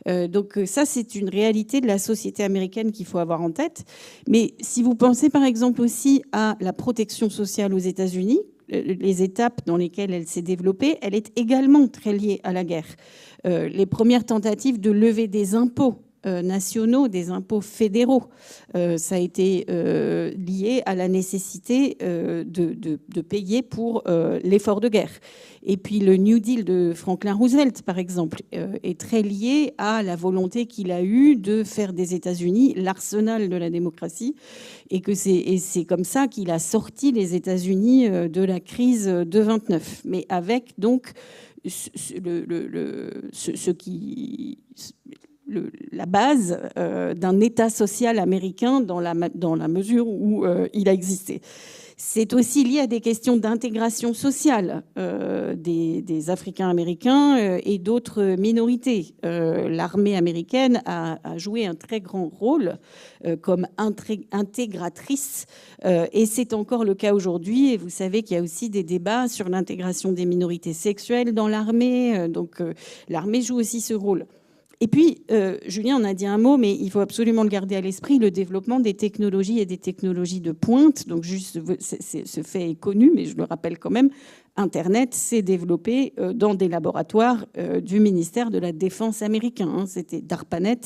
Donc ça, c'est une réalité de la société américaine qu'il faut avoir en tête. Mais si vous pensez par exemple aussi à la protection sociale aux États-Unis, les étapes dans lesquelles elle s'est développée, elle est également très liée à la guerre. Les premières tentatives de lever des impôts nationaux, des impôts fédéraux. Ça a été lié à la nécessité de payer pour l'effort de guerre. Et puis le New Deal de Franklin Roosevelt, par exemple, est très lié à la volonté qu'il a eue de faire des États-Unis l'arsenal de la démocratie. Et c'est comme ça qu'il a sorti les États-Unis de la crise de 29. Mais avec donc la base d'un État social américain dans la mesure où il a existé. C'est aussi lié à des questions d'intégration sociale des Africains-Américains et d'autres minorités. L'armée américaine a joué un très grand rôle comme intégratrice et c'est encore le cas aujourd'hui. Et vous savez qu'il y a aussi des débats sur l'intégration des minorités sexuelles dans l'armée. Donc l'armée joue aussi ce rôle. Et puis, Julien en a dit un mot, mais il faut absolument le garder à l'esprit, le développement des technologies et des technologies de pointe. Donc, juste, ce fait est connu, mais je le rappelle quand même, Internet s'est développé dans des laboratoires du ministère de la Défense américain. C'était DARPANET.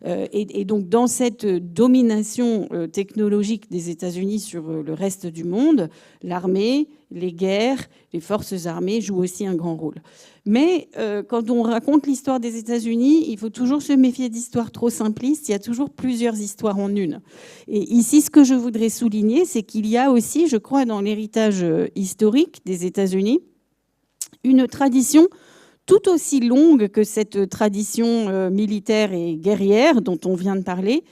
Et donc, dans cette domination technologique des États-Unis sur le reste du monde, l'armée, les guerres, les forces armées jouent aussi un grand rôle. Mais quand on raconte l'histoire des États-Unis, il faut toujours se méfier d'histoires trop simplistes. Il y a toujours plusieurs histoires en une. Et ici, ce que je voudrais souligner, c'est qu'il y a aussi, je crois, dans l'héritage historique des États-Unis, une tradition tout aussi longue que cette tradition militaire et guerrière dont on vient de parler,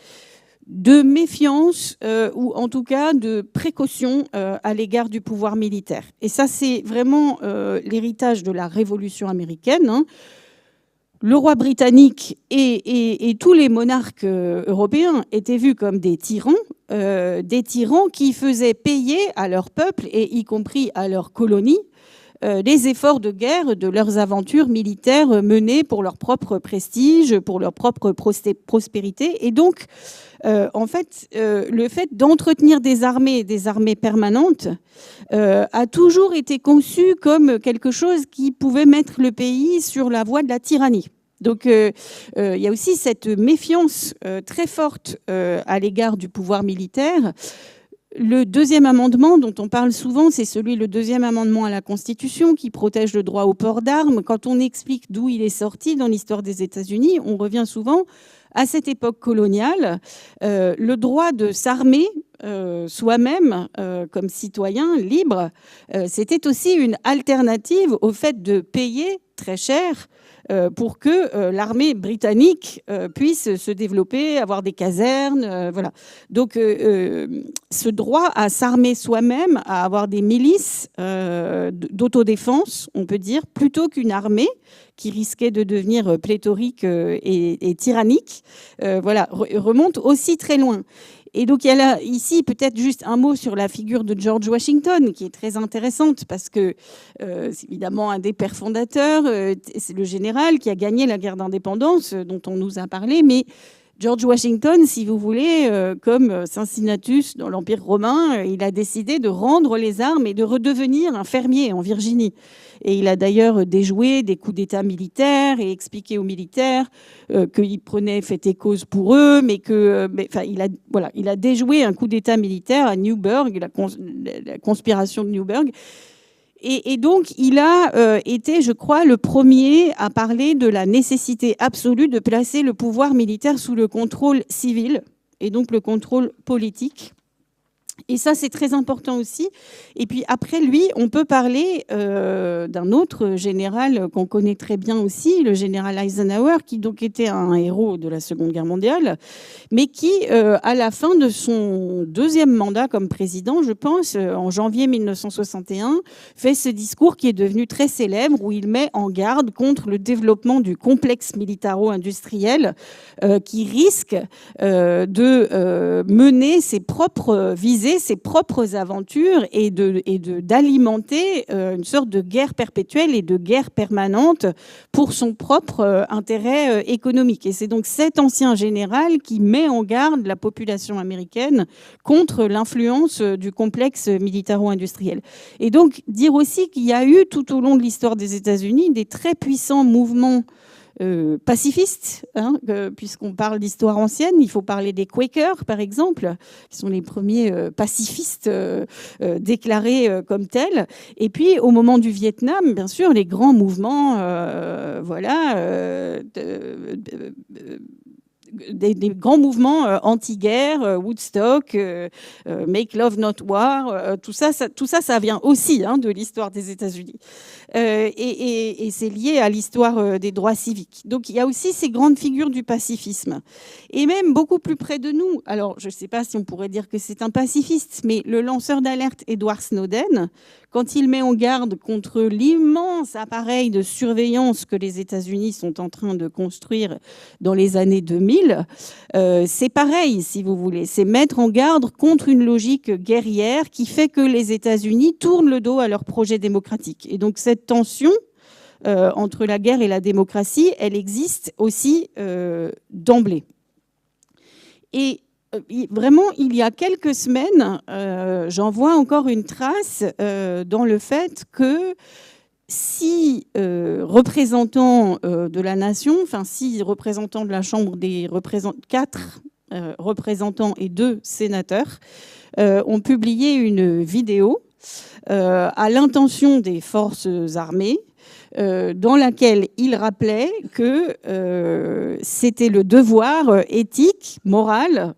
de méfiance ou en tout cas de précaution à l'égard du pouvoir militaire. Et ça, c'est vraiment l'héritage de la Révolution américaine. Hein. Le roi britannique et tous les monarques européens étaient vus comme des tyrans qui faisaient payer à leur peuple, et y compris à leurs colonies, les efforts de guerre de leurs aventures militaires menées pour leur propre prestige, pour leur propre prospérité. Et donc, en fait, le fait d'entretenir des armées permanentes a toujours été conçu comme quelque chose qui pouvait mettre le pays sur la voie de la tyrannie. Donc, il y a aussi cette méfiance très forte à l'égard du pouvoir militaire. Le deuxième amendement dont on parle souvent, c'est le deuxième amendement à la Constitution qui protège le droit au port d'armes. Quand on explique d'où il est sorti dans l'histoire des États-Unis, on revient souvent à cette époque coloniale. Le droit de s'armer soi-même comme citoyen libre, c'était aussi une alternative au fait de payer très cher pour que l'armée britannique puisse se développer, avoir des casernes, voilà. Donc, ce droit à s'armer soi-même, à avoir des milices d'autodéfense, on peut dire, plutôt qu'une armée qui risquait de devenir pléthorique et tyrannique, voilà, remonte aussi très loin. Et donc, il y a là, ici, peut-être juste un mot sur la figure de George Washington, qui est très intéressante, parce que c'est évidemment un des pères fondateurs, c'est le général qui a gagné la guerre d'indépendance, dont on nous a parlé, mais George Washington, si vous voulez, comme Cincinnatus dans l'Empire romain, il a décidé de rendre les armes et de redevenir un fermier en Virginie. Et il a d'ailleurs déjoué des coups d'État militaires et expliqué aux militaires qu'il prenait fait et cause pour eux, il a déjoué un coup d'État militaire à Newburgh, la conspiration de Newburgh. Et donc, il a été, je crois, le premier à parler de la nécessité absolue de placer le pouvoir militaire sous le contrôle civil et donc le contrôle politique. Et ça, c'est très important aussi. Et puis après lui, on peut parler d'un autre général qu'on connaît très bien aussi, le général Eisenhower, qui donc était un héros de la Seconde Guerre mondiale, mais qui, à la fin de son deuxième mandat comme président, je pense, en janvier 1961, fait ce discours qui est devenu très célèbre, où il met en garde contre le développement du complexe militaro-industriel qui risque de mener ses propres visées, ses propres aventures et d'alimenter une sorte de guerre perpétuelle et de guerre permanente pour son propre intérêt économique. Et c'est donc cet ancien général qui met en garde la population américaine contre l'influence du complexe militaro-industriel. Et donc dire aussi qu'il y a eu tout au long de l'histoire des États-Unis des très puissants mouvements pacifistes, hein, puisqu'on parle d'histoire ancienne, il faut parler des Quakers, par exemple, qui sont les premiers pacifistes déclarés comme tels. Et puis, au moment du Vietnam, bien sûr, les grands mouvements, des grands mouvements anti-guerre, Woodstock, Make Love Not War, tout ça vient aussi de l'histoire des États-Unis. Et c'est lié à l'histoire des droits civiques. Donc il y a aussi ces grandes figures du pacifisme. Et même beaucoup plus près de nous, alors je ne sais pas si on pourrait dire que c'est un pacifiste, mais le lanceur d'alerte Edward Snowden, quand il met en garde contre l'immense appareil de surveillance que les États-Unis sont en train de construire dans les années 2000, c'est pareil, si vous voulez. C'est mettre en garde contre une logique guerrière qui fait que les États-Unis tournent le dos à leur projet démocratique. Et donc cette tension entre la guerre et la démocratie, elle existe aussi d'emblée. Et vraiment, il y a quelques semaines, j'en vois encore une trace dans le fait que si représentants de la nation, enfin 6 représentants de la Chambre des représentants, 4 représentants et 2 sénateurs ont publié une vidéo à l'intention des forces armées dans laquelle il rappelait que c'était le devoir éthique, moral,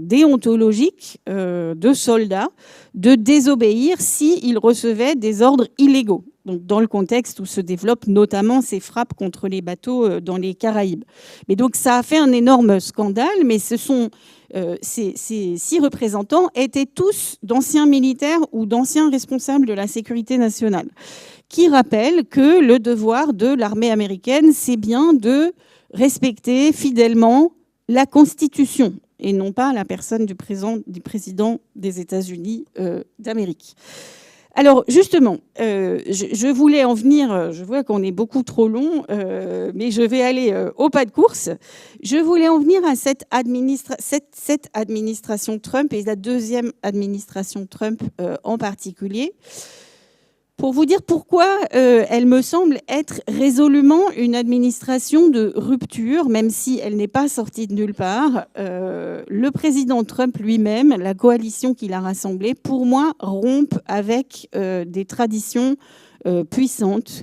déontologique de soldats de désobéir s'ils recevaient des ordres illégaux. Donc, dans le contexte où se développent notamment ces frappes contre les bateaux dans les Caraïbes. Mais donc ça a fait un énorme scandale, mais ce sont ces 6 représentants étaient tous d'anciens militaires ou d'anciens responsables de la sécurité nationale, qui rappellent que le devoir de l'armée américaine, c'est bien de respecter fidèlement la Constitution et non pas la personne du président des États-Unis d'Amérique. Alors justement, je voulais en venir, je vois qu'on est beaucoup trop long, mais je vais aller au pas de course. Je voulais en venir à cette administration Trump et la deuxième administration Trump en particulier, pour vous dire pourquoi elle me semble être résolument une administration de rupture, même si elle n'est pas sortie de nulle part. Le président Trump lui-même, la coalition qu'il a rassemblée, pour moi, rompt avec des traditions puissantes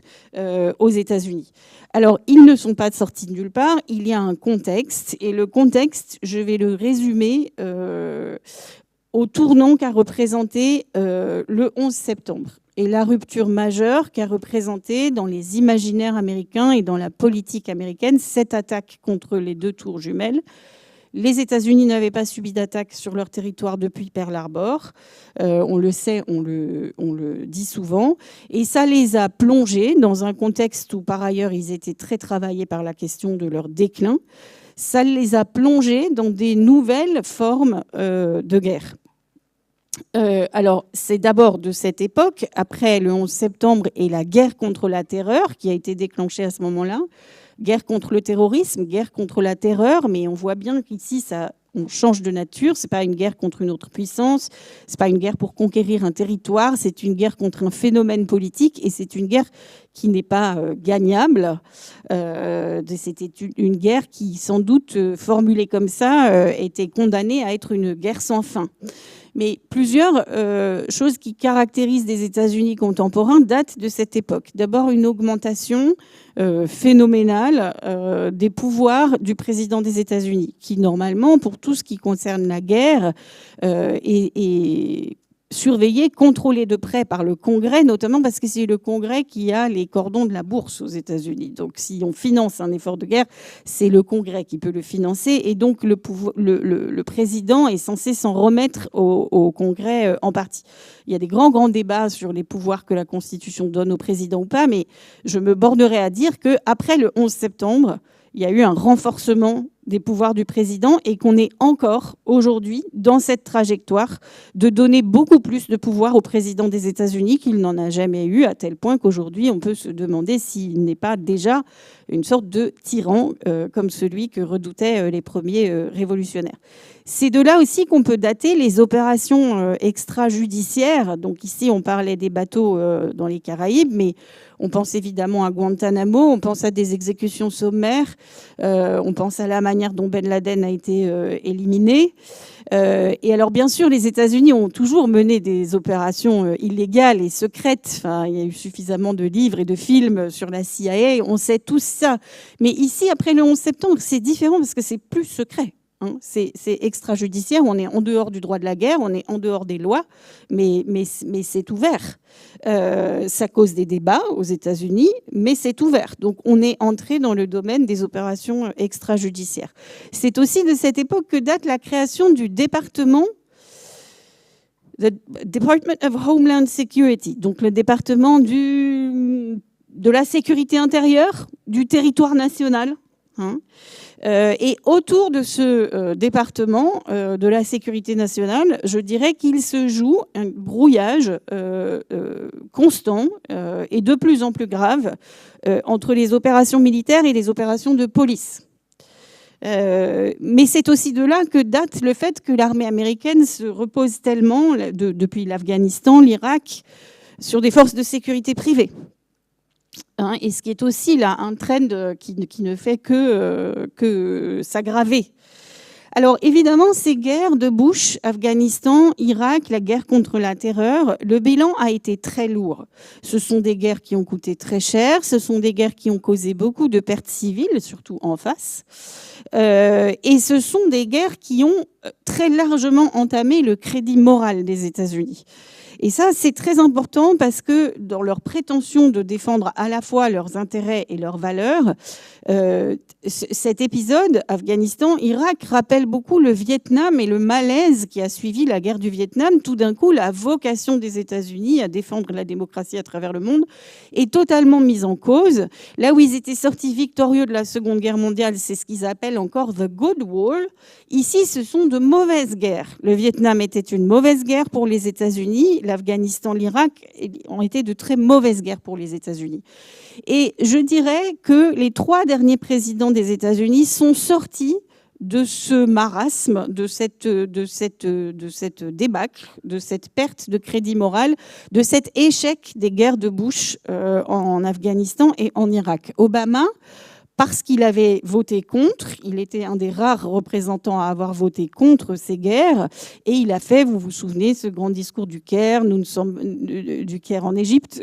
aux États-Unis. Alors, ils ne sont pas sortis de nulle part, il y a un contexte, et le contexte, je vais le résumer au tournant qu'a représenté le 11 septembre. Et la rupture majeure qu'a représentée dans les imaginaires américains et dans la politique américaine cette attaque contre les 2 tours jumelles. Les États-Unis n'avaient pas subi d'attaque sur leur territoire depuis Pearl Harbor. On le sait, on le dit souvent. Et ça les a plongés dans un contexte où, par ailleurs, ils étaient très travaillés par la question de leur déclin. Ça les a plongés dans des nouvelles formes de guerre. Alors, c'est d'abord de cette époque, après le 11 septembre et la guerre contre la terreur qui a été déclenchée à ce moment-là. Guerre contre le terrorisme, guerre contre la terreur, mais on voit bien qu'ici, on change de nature. C'est pas une guerre contre une autre puissance, c'est pas une guerre pour conquérir un territoire, c'est une guerre contre un phénomène politique et c'est une guerre qui n'est pas gagnable. C'était une guerre qui, sans doute, formulée comme ça, était condamnée à être une guerre sans fin. Mais plusieurs choses qui caractérisent des États-Unis contemporains datent de cette époque. D'abord, une augmentation phénoménale des pouvoirs du président des États-Unis, qui normalement, pour tout ce qui concerne la guerre, est surveillé, contrôlé de près par le Congrès, notamment parce que c'est le Congrès qui a les cordons de la bourse aux États-Unis. Donc, si on finance un effort de guerre, c'est le Congrès qui peut le financer. Et donc, le président est censé s'en remettre au Congrès en partie. Il y a des grands débats sur les pouvoirs que la Constitution donne au président ou pas, mais je me bornerai à dire qu'après le 11 septembre, il y a eu un renforcement des pouvoirs du président et qu'on est encore aujourd'hui dans cette trajectoire de donner beaucoup plus de pouvoir au président des États-Unis qu'il n'en a jamais eu, à tel point qu'aujourd'hui on peut se demander s'il n'est pas déjà une sorte de tyran comme celui que redoutaient les premiers révolutionnaires. C'est de là aussi qu'on peut dater les opérations extrajudiciaires. Donc ici, on parlait des bateaux dans les Caraïbes, mais on pense évidemment à Guantanamo, on pense à des exécutions sommaires, on pense à la manière dont Ben Laden a été éliminé. Et alors, bien sûr, les États-Unis ont toujours mené des opérations illégales et secrètes. Enfin, il y a eu suffisamment de livres et de films sur la CIA, on sait tout ça. Mais ici, après le 11 septembre, c'est différent parce que c'est plus secret. C'est extrajudiciaire, on est en dehors du droit de la guerre, on est en dehors des lois, mais c'est ouvert. Ça cause des débats aux États-Unis, mais c'est ouvert. Donc on est entré dans le domaine des opérations extrajudiciaires. C'est aussi de cette époque que date la création du département, the Department of Homeland Security, donc le département de la sécurité intérieure, du territoire national. Et autour de ce département de la sécurité nationale, je dirais qu'il se joue un brouillage constant et de plus en plus grave entre les opérations militaires et les opérations de police. Mais c'est aussi de là que date le fait que l'armée américaine se repose tellement, depuis l'Afghanistan, l'Irak, sur des forces de sécurité privées. Et ce qui est aussi là un trend qui ne fait que s'aggraver. Alors évidemment, ces guerres de Bush, Afghanistan, Irak, la guerre contre la terreur, le bilan a été très lourd. Ce sont des guerres qui ont coûté très cher, ce sont des guerres qui ont causé beaucoup de pertes civiles, surtout en face. Et ce sont des guerres qui ont très largement entamé le crédit moral des États-Unis. Et ça, c'est très important parce que dans leur prétention de défendre à la fois leurs intérêts et leurs valeurs, cet épisode, Afghanistan-Irak, rappelle beaucoup le Vietnam et le malaise qui a suivi la guerre du Vietnam. Tout d'un coup, la vocation des États-Unis à défendre la démocratie à travers le monde est totalement mise en cause. Là où ils étaient sortis victorieux de la Seconde Guerre mondiale, c'est ce qu'ils appellent encore the good war. Ici, ce sont de mauvaises guerres. Le Vietnam était une mauvaise guerre pour les États-Unis. L'Afghanistan, l'Irak ont été de très mauvaises guerres pour les États-Unis. Et je dirais que les 3 derniers présidents des États-Unis sont sortis de ce marasme, de cette débâcle, de cette perte de crédit moral, de cet échec des guerres de Bush en Afghanistan et en Irak. Obama, parce qu'il avait voté contre, il était un des rares représentants à avoir voté contre ces guerres, et il a fait, vous vous souvenez, ce grand discours du Caire, du Caire en Égypte,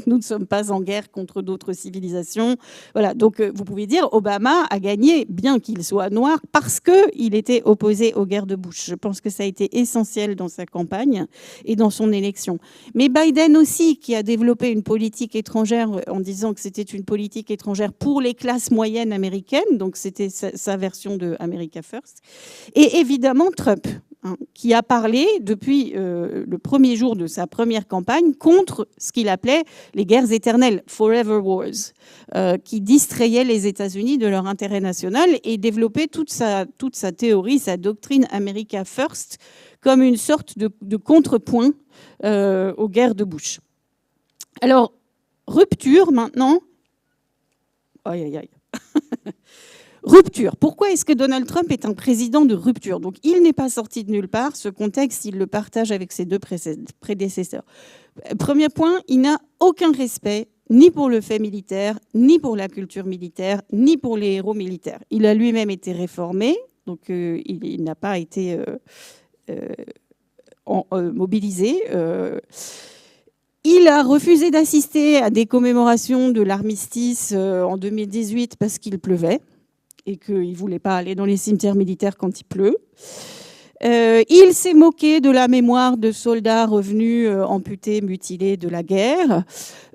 nous ne sommes pas en guerre contre d'autres civilisations. Voilà, donc vous pouvez dire, Obama a gagné, bien qu'il soit noir, parce qu'il était opposé aux guerres de Bush. Je pense que ça a été essentiel dans sa campagne et dans son élection. Mais Biden aussi, qui a développé une politique étrangère en disant que c'était une politique étrangère pour les classes moyenne américaine, donc c'était sa version de America First. Et évidemment Trump, qui a parlé depuis le premier jour de sa première campagne contre ce qu'il appelait les guerres éternelles, Forever Wars, qui distrayaient les États-Unis de leur intérêt national et développait toute sa théorie, sa doctrine America First, comme une sorte de contrepoint aux guerres de Bush. Alors, rupture maintenant. Aïe, aïe, aïe. Rupture. Pourquoi est-ce que Donald Trump est un président de rupture? Donc, il n'est pas sorti de nulle part. Ce contexte, il le partage avec ses 2 prédécesseurs. Premier point, il n'a aucun respect ni pour le fait militaire, ni pour la culture militaire, ni pour les héros militaires. Il a lui-même été réformé, donc il n'a pas été mobilisé. Il a refusé d'assister à des commémorations de l'armistice en 2018 parce qu'il pleuvait et qu'il ne voulait pas aller dans les cimetières militaires quand il pleut. Il s'est moqué de la mémoire de soldats revenus amputés, mutilés de la guerre.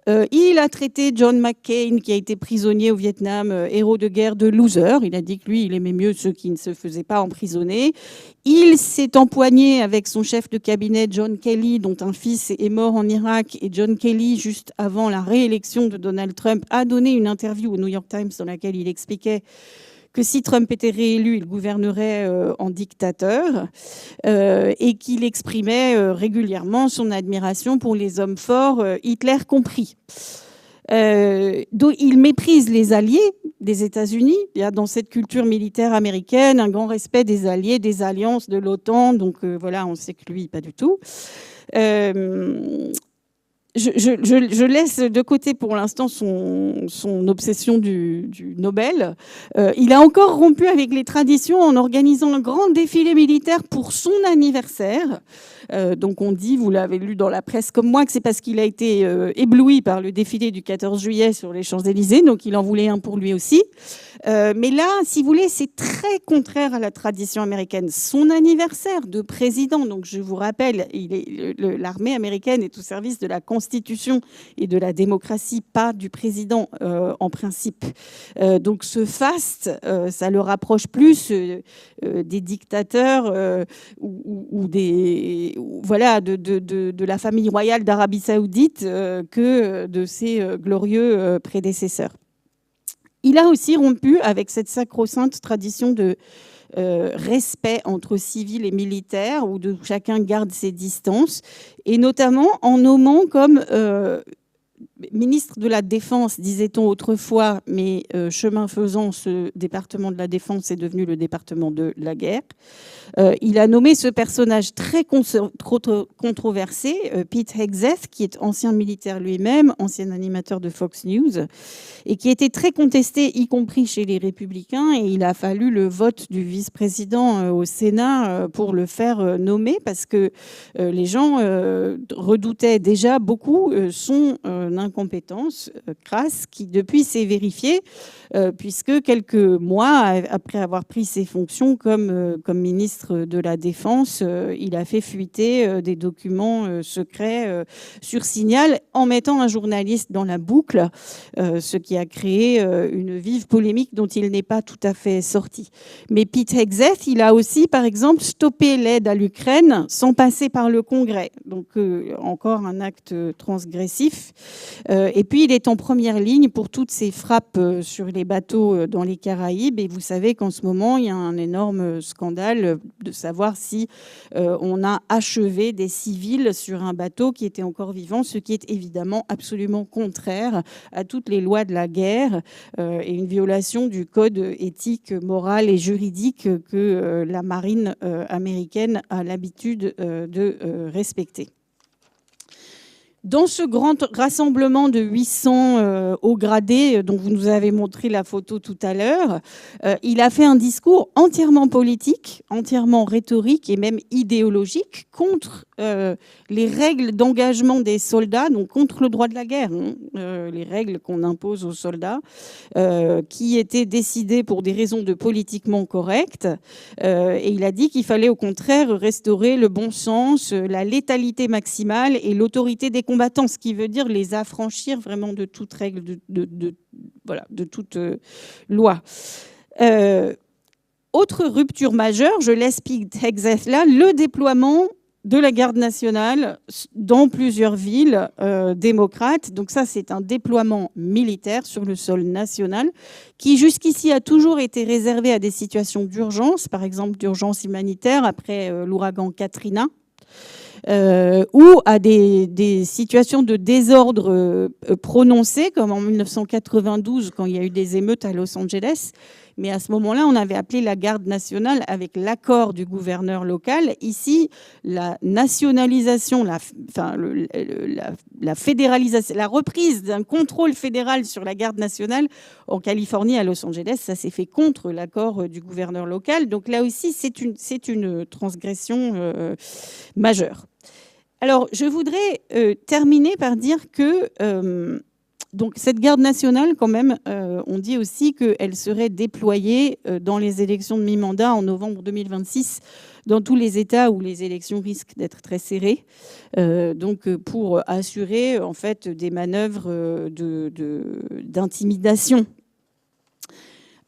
Il a traité John McCain, qui a été prisonnier au Vietnam, héros de guerre, de loser. Il a dit que lui, il aimait mieux ceux qui ne se faisaient pas emprisonner. Il s'est empoigné avec son chef de cabinet, John Kelly, dont un fils est mort en Irak. Et John Kelly, juste avant la réélection de Donald Trump, a donné une interview au New York Times dans laquelle il expliquait que si Trump était réélu, il gouvernerait en dictateur et qu'il exprimait régulièrement son admiration pour les hommes forts, Hitler compris. Donc, il méprise les alliés des États-Unis. Il y a dans cette culture militaire américaine un grand respect des alliés, des alliances, de l'OTAN. Donc voilà, on sait que lui, pas du tout. Je laisse de côté pour l'instant son obsession du Nobel. Il a encore rompu avec les traditions en organisant un grand défilé militaire pour son anniversaire. Donc on dit, vous l'avez lu dans la presse comme moi, que c'est parce qu'il a été ébloui par le défilé du 14 juillet sur les Champs-Élysées, donc il en voulait un pour lui aussi. Mais là, si vous voulez, c'est très contraire à la tradition américaine. Son anniversaire de président, donc je vous rappelle, l'armée américaine est au service de la Constitution et de la démocratie, pas du président en principe. Donc ce faste, ça le rapproche plus des dictateurs ou des... Voilà, de la famille royale d'Arabie Saoudite que de ses glorieux prédécesseurs. Il a aussi rompu avec cette sacro-sainte tradition de respect entre civils et militaires, où chacun garde ses distances, et notamment en nommant comme ministre de la Défense, disait-on autrefois, mais chemin faisant, ce département de la Défense est devenu le département de la guerre. Il a nommé ce personnage très controversé, Pete Hegseth, qui est ancien militaire lui-même, ancien animateur de Fox News, et qui était très contesté, y compris chez les Républicains. Et il a fallu le vote du vice-président au Sénat pour le faire nommer, parce que les gens redoutaient déjà beaucoup son incompétence crasse, qui depuis s'est vérifiée, puisque quelques mois après avoir pris ses fonctions comme ministre de la Défense, il a fait fuiter des documents secrets sur Signal en mettant un journaliste dans la boucle, ce qui a créé une vive polémique dont il n'est pas tout à fait sorti. Mais Pete Hegseth, il a aussi, par exemple, stoppé l'aide à l'Ukraine sans passer par le Congrès. Donc, encore un acte transgressif. Et puis, il est en première ligne pour toutes ces frappes sur les bateaux dans les Caraïbes. Et vous savez qu'en ce moment, il y a un énorme scandale de savoir si on a achevé des civils sur un bateau qui était encore vivant, ce qui est évidemment absolument contraire à toutes les lois de la guerre et une violation du code éthique, moral et juridique que la marine américaine a l'habitude de respecter. Dans ce grand rassemblement de 800 hauts gradés, dont vous nous avez montré la photo tout à l'heure, il a fait un discours entièrement politique, entièrement rhétorique et même idéologique contre les règles d'engagement des soldats, donc contre le droit de la guerre, les règles qu'on impose aux soldats, qui étaient décidées pour des raisons de politiquement correct. Et il a dit qu'il fallait au contraire restaurer le bon sens, la létalité maximale et l'autorité des combattants, ce qui veut dire les affranchir vraiment de toute règle, de toute loi. Autre rupture majeure, je laisse Pete Hegseth là, le déploiement de la garde nationale dans plusieurs villes démocrates. Donc ça, c'est un déploiement militaire sur le sol national qui jusqu'ici a toujours été réservé à des situations d'urgence, par exemple d'urgence humanitaire après l'ouragan Katrina, ou à des situations de désordre prononcées, comme en 1992 quand il y a eu des émeutes à Los Angeles. Mais à ce moment-là, on avait appelé la garde nationale avec l'accord du gouverneur local. Ici, la nationalisation, la fédéralisation, la reprise d'un contrôle fédéral sur la garde nationale en Californie, à Los Angeles, ça s'est fait contre l'accord du gouverneur local. Donc là aussi, c'est une transgression majeure. Alors, je voudrais terminer par dire que donc cette garde nationale, quand même, on dit aussi qu'elle serait déployée dans les élections de mi-mandat en novembre 2026 dans tous les États où les élections risquent d'être très serrées, donc pour assurer en fait des manœuvres d'intimidation.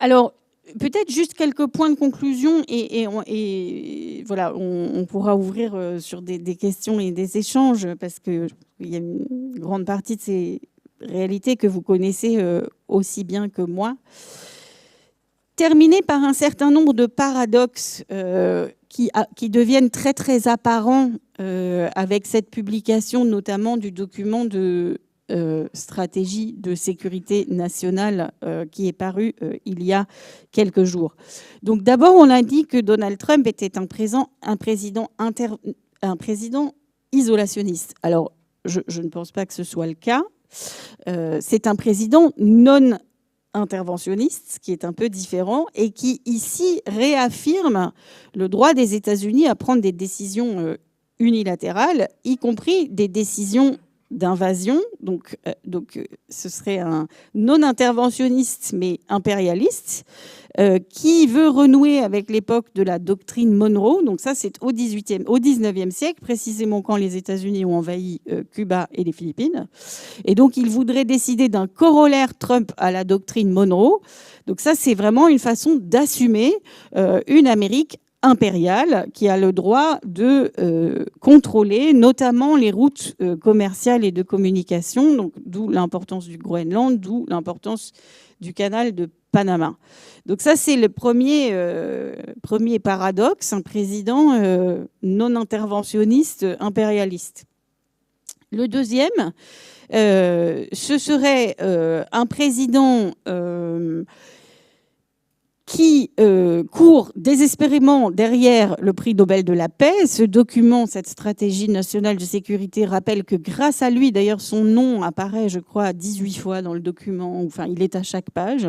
Alors, peut-être juste quelques points de conclusion et voilà, on pourra ouvrir sur des questions et des échanges parce qu'il y a une grande partie de ces réalité que vous connaissez aussi bien que moi. Terminer par un certain nombre de paradoxes qui deviennent très très apparents avec cette publication, notamment du document de stratégie de sécurité nationale qui est parue il y a quelques jours. Donc d'abord, on a dit que Donald Trump était un président isolationniste. Alors, je ne pense pas que ce soit le cas. C'est un président non interventionniste, ce qui est un peu différent, et qui ici réaffirme le droit des États-Unis à prendre des décisions unilatérales, y compris des décisions d'invasion. Donc, ce serait un non-interventionniste mais impérialiste qui veut renouer avec l'époque de la doctrine Monroe. Donc ça, c'est au 19e siècle, précisément quand les États-Unis ont envahi Cuba et les Philippines. Et donc, il voudrait décider d'un corollaire Trump à la doctrine Monroe. Donc ça, c'est vraiment une façon d'assumer une Amérique impériale qui a le droit de contrôler notamment les routes commerciales et de communication, donc d'où l'importance du Groenland, d'où l'importance du canal de Panama. Donc ça, c'est le premier paradoxe, un président non interventionniste impérialiste. Le deuxième, ce serait un président qui court désespérément derrière le prix Nobel de la paix. Ce document, cette stratégie nationale de sécurité, rappelle que grâce à lui, d'ailleurs son nom apparaît, je crois, 18 fois dans le document, enfin il est à chaque page,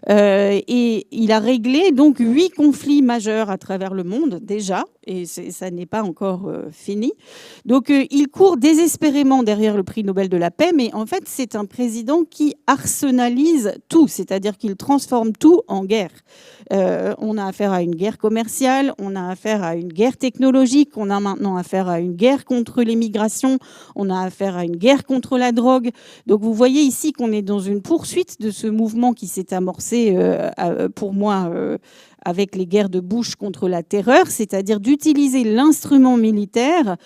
et il a réglé donc 8 conflits majeurs à travers le monde déjà, et ça n'est pas encore fini. Donc il court désespérément derrière le prix Nobel de la paix, mais en fait c'est un président qui arsenalise tout, c'est-à-dire qu'il transforme tout en guerre. On a affaire à une guerre commerciale, on a affaire à une guerre technologique, on a maintenant affaire à une guerre contre l'immigration, on a affaire à une guerre contre la drogue. Donc vous voyez ici qu'on est dans une poursuite de ce mouvement qui s'est amorcé, pour moi, avec les guerres de Bush contre la terreur, c'est-à-dire d'utiliser l'instrument militaire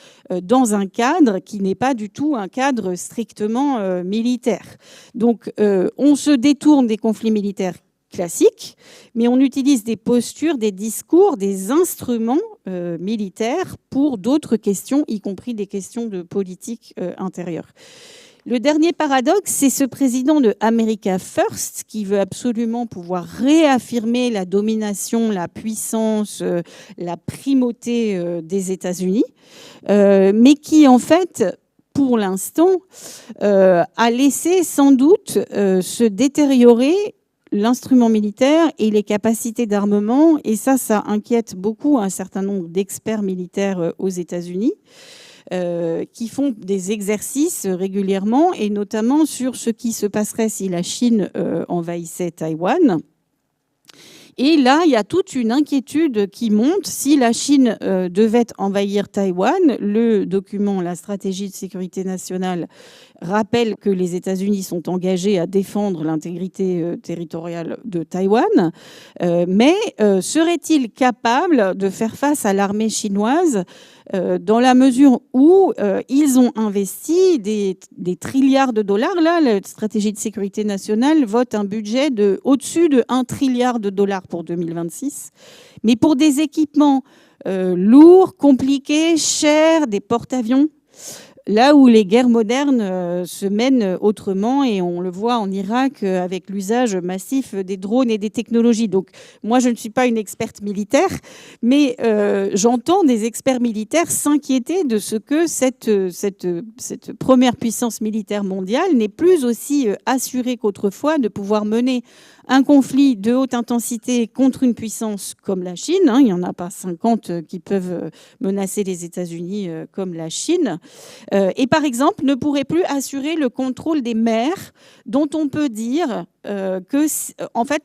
dans un cadre qui n'est pas du tout un cadre strictement militaire. Donc on se détourne des conflits militaires classiques, mais on utilise des postures, des discours, des instruments militaires pour d'autres questions, y compris des questions de politique intérieure. Le dernier paradoxe, c'est ce président de America First qui veut absolument pouvoir réaffirmer la domination, la puissance, la primauté des États-Unis, mais qui en fait, pour l'instant, a laissé sans doute se détériorer l'instrument militaire et les capacités d'armement, et ça inquiète beaucoup un certain nombre d'experts militaires aux États-Unis qui font des exercices régulièrement, et notamment sur ce qui se passerait si la Chine envahissait Taïwan. Et là, il y a toute une inquiétude qui monte. Si la Chine devait envahir Taïwan, le document, la stratégie de sécurité nationale, rappelle que les États-Unis sont engagés à défendre l'intégrité territoriale de Taïwan. Mais serait-il capable de faire face à l'armée chinoise dans la mesure où ils ont investi des trilliards de dollars. Là, la stratégie de sécurité nationale vote un budget au-dessus de 1 trilliard de dollars pour 2026. Mais pour des équipements lourds, compliqués, chers, des porte-avions, là où les guerres modernes se mènent autrement, et on le voit en Irak avec l'usage massif des drones et des technologies. Donc moi, je ne suis pas une experte militaire, mais j'entends des experts militaires s'inquiéter de ce que cette première puissance militaire mondiale n'est plus aussi assurée qu'autrefois de pouvoir mener un conflit de haute intensité contre une puissance comme la Chine. Il n'y en a pas 50 qui peuvent menacer les États-Unis comme la Chine. Et par exemple, ne pourrait plus assurer le contrôle des mers, dont on peut dire que, en fait,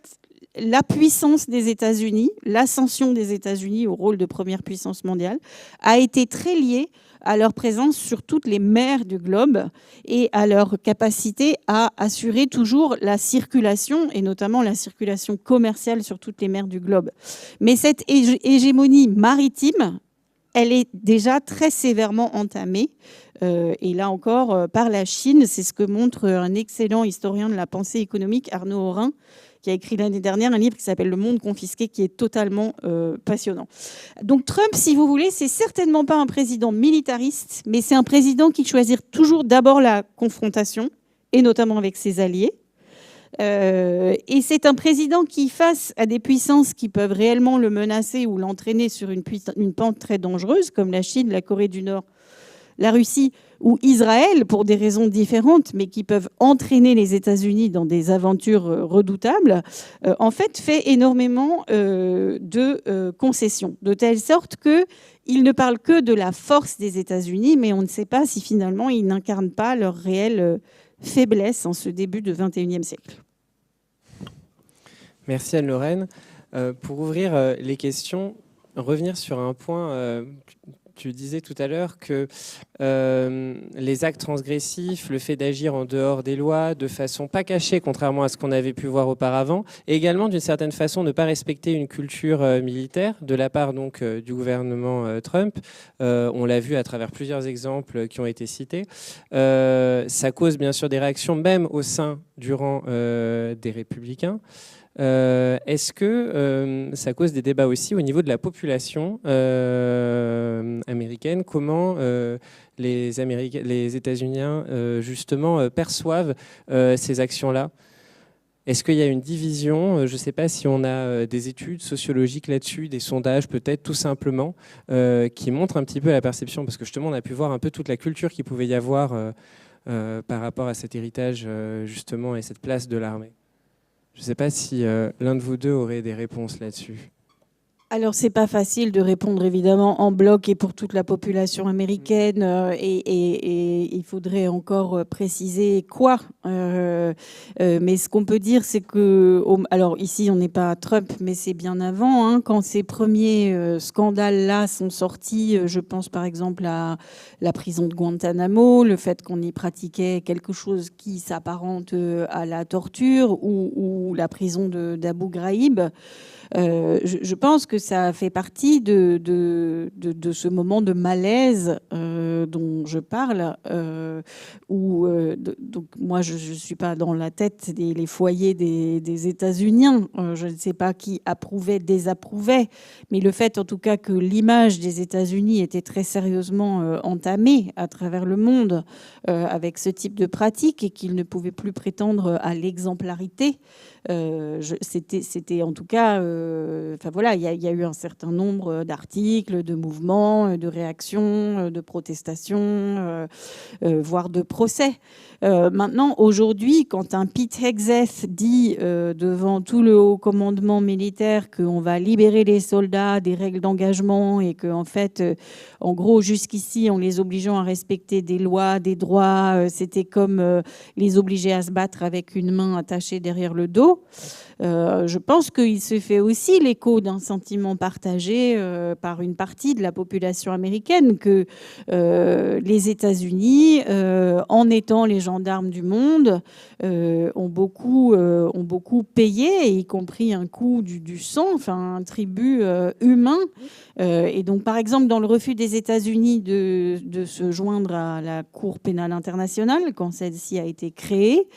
la puissance des États-Unis, l'ascension des États-Unis au rôle de première puissance mondiale, a été très liée à leur présence sur toutes les mers du globe et à leur capacité à assurer toujours la circulation, et notamment la circulation commerciale sur toutes les mers du globe. Mais cette hégémonie maritime, elle est déjà très sévèrement entamée, et là encore par la Chine. C'est ce que montre un excellent historien de la pensée économique, Arnaud Aurin, qui a écrit l'année dernière un livre qui s'appelle Le Monde confisqué, qui est totalement passionnant. Donc Trump, si vous voulez, c'est certainement pas un président militariste, mais c'est un président qui choisit toujours d'abord la confrontation, et notamment avec ses alliés. Et c'est un président qui, face à des puissances qui peuvent réellement le menacer ou l'entraîner sur une pente très dangereuse, comme la Chine, la Corée du Nord, la Russie ou Israël, pour des raisons différentes, mais qui peuvent entraîner les États-Unis dans des aventures redoutables, en fait, fait énormément de concessions, de telle sorte qu'il ne parle que de la force des États-Unis, mais on ne sait pas si finalement ils n'incarnent pas leur réelle faiblesse en ce début du XXIe siècle. Merci Anne-Lorraine. Pour ouvrir les questions, revenir sur un point, tu disais tout à l'heure que les actes transgressifs, le fait d'agir en dehors des lois, de façon pas cachée, contrairement à ce qu'on avait pu voir auparavant, et également d'une certaine façon ne pas respecter une culture militaire de la part donc du gouvernement Trump. On l'a vu à travers plusieurs exemples qui ont été cités. Ça cause bien sûr des réactions même au sein du rang des républicains. Est-ce que ça cause des débats aussi au niveau de la population américaine? Comment les États-Unis justement perçoivent ces actions-là? Est-ce qu'il y a une division? Je ne sais pas si on a des études sociologiques là-dessus, des sondages peut-être tout simplement, qui montrent un petit peu la perception, parce que justement on a pu voir un peu toute la culture qu'il pouvait y avoir par rapport à cet héritage justement et cette place de l'armée. Je ne sais pas si l'un de vous deux aurait des réponses là-dessus. Alors, c'est pas facile de répondre évidemment en bloc et pour toute la population américaine, et il faudrait encore préciser quoi. Mais ce qu'on peut dire, c'est que, alors ici, on n'est pas à Trump, mais c'est bien avant, hein, quand ces premiers scandales-là sont sortis. Je pense par exemple à la prison de Guantanamo, le fait qu'on y pratiquait quelque chose qui s'apparente à la torture, ou la prison d'Abu Ghraib. Je pense que ça fait partie de ce moment de malaise dont je parle, où donc moi je ne suis pas dans la tête les foyers des États-Unis. Je ne sais pas qui approuvait, désapprouvait, mais le fait en tout cas que l'image des États-Unis était très sérieusement entamée à travers le monde avec ce type de pratique, et qu'ils ne pouvaient plus prétendre à l'exemplarité. C'était en tout cas, enfin voilà, il y a eu un certain nombre d'articles, de mouvements, de réactions, de protestations, voire de procès. Maintenant, aujourd'hui, quand un Pete Hegseth dit devant tout le haut commandement militaire qu'on va libérer les soldats des règles d'engagement, et qu'en fait, en gros, jusqu'ici, en les obligeant à respecter des lois, des droits, c'était comme les obliger à se battre avec une main attachée derrière le dos. Je pense qu'il se fait aussi l'écho d'un sentiment partagé par une partie de la population américaine, que les États-Unis, en étant les gendarmes du monde, ont beaucoup payé, y compris un coût du sang, enfin un tribut humain. Et donc, par exemple, dans le refus des États-Unis de se joindre à la Cour pénale internationale, quand celle-ci a été créée,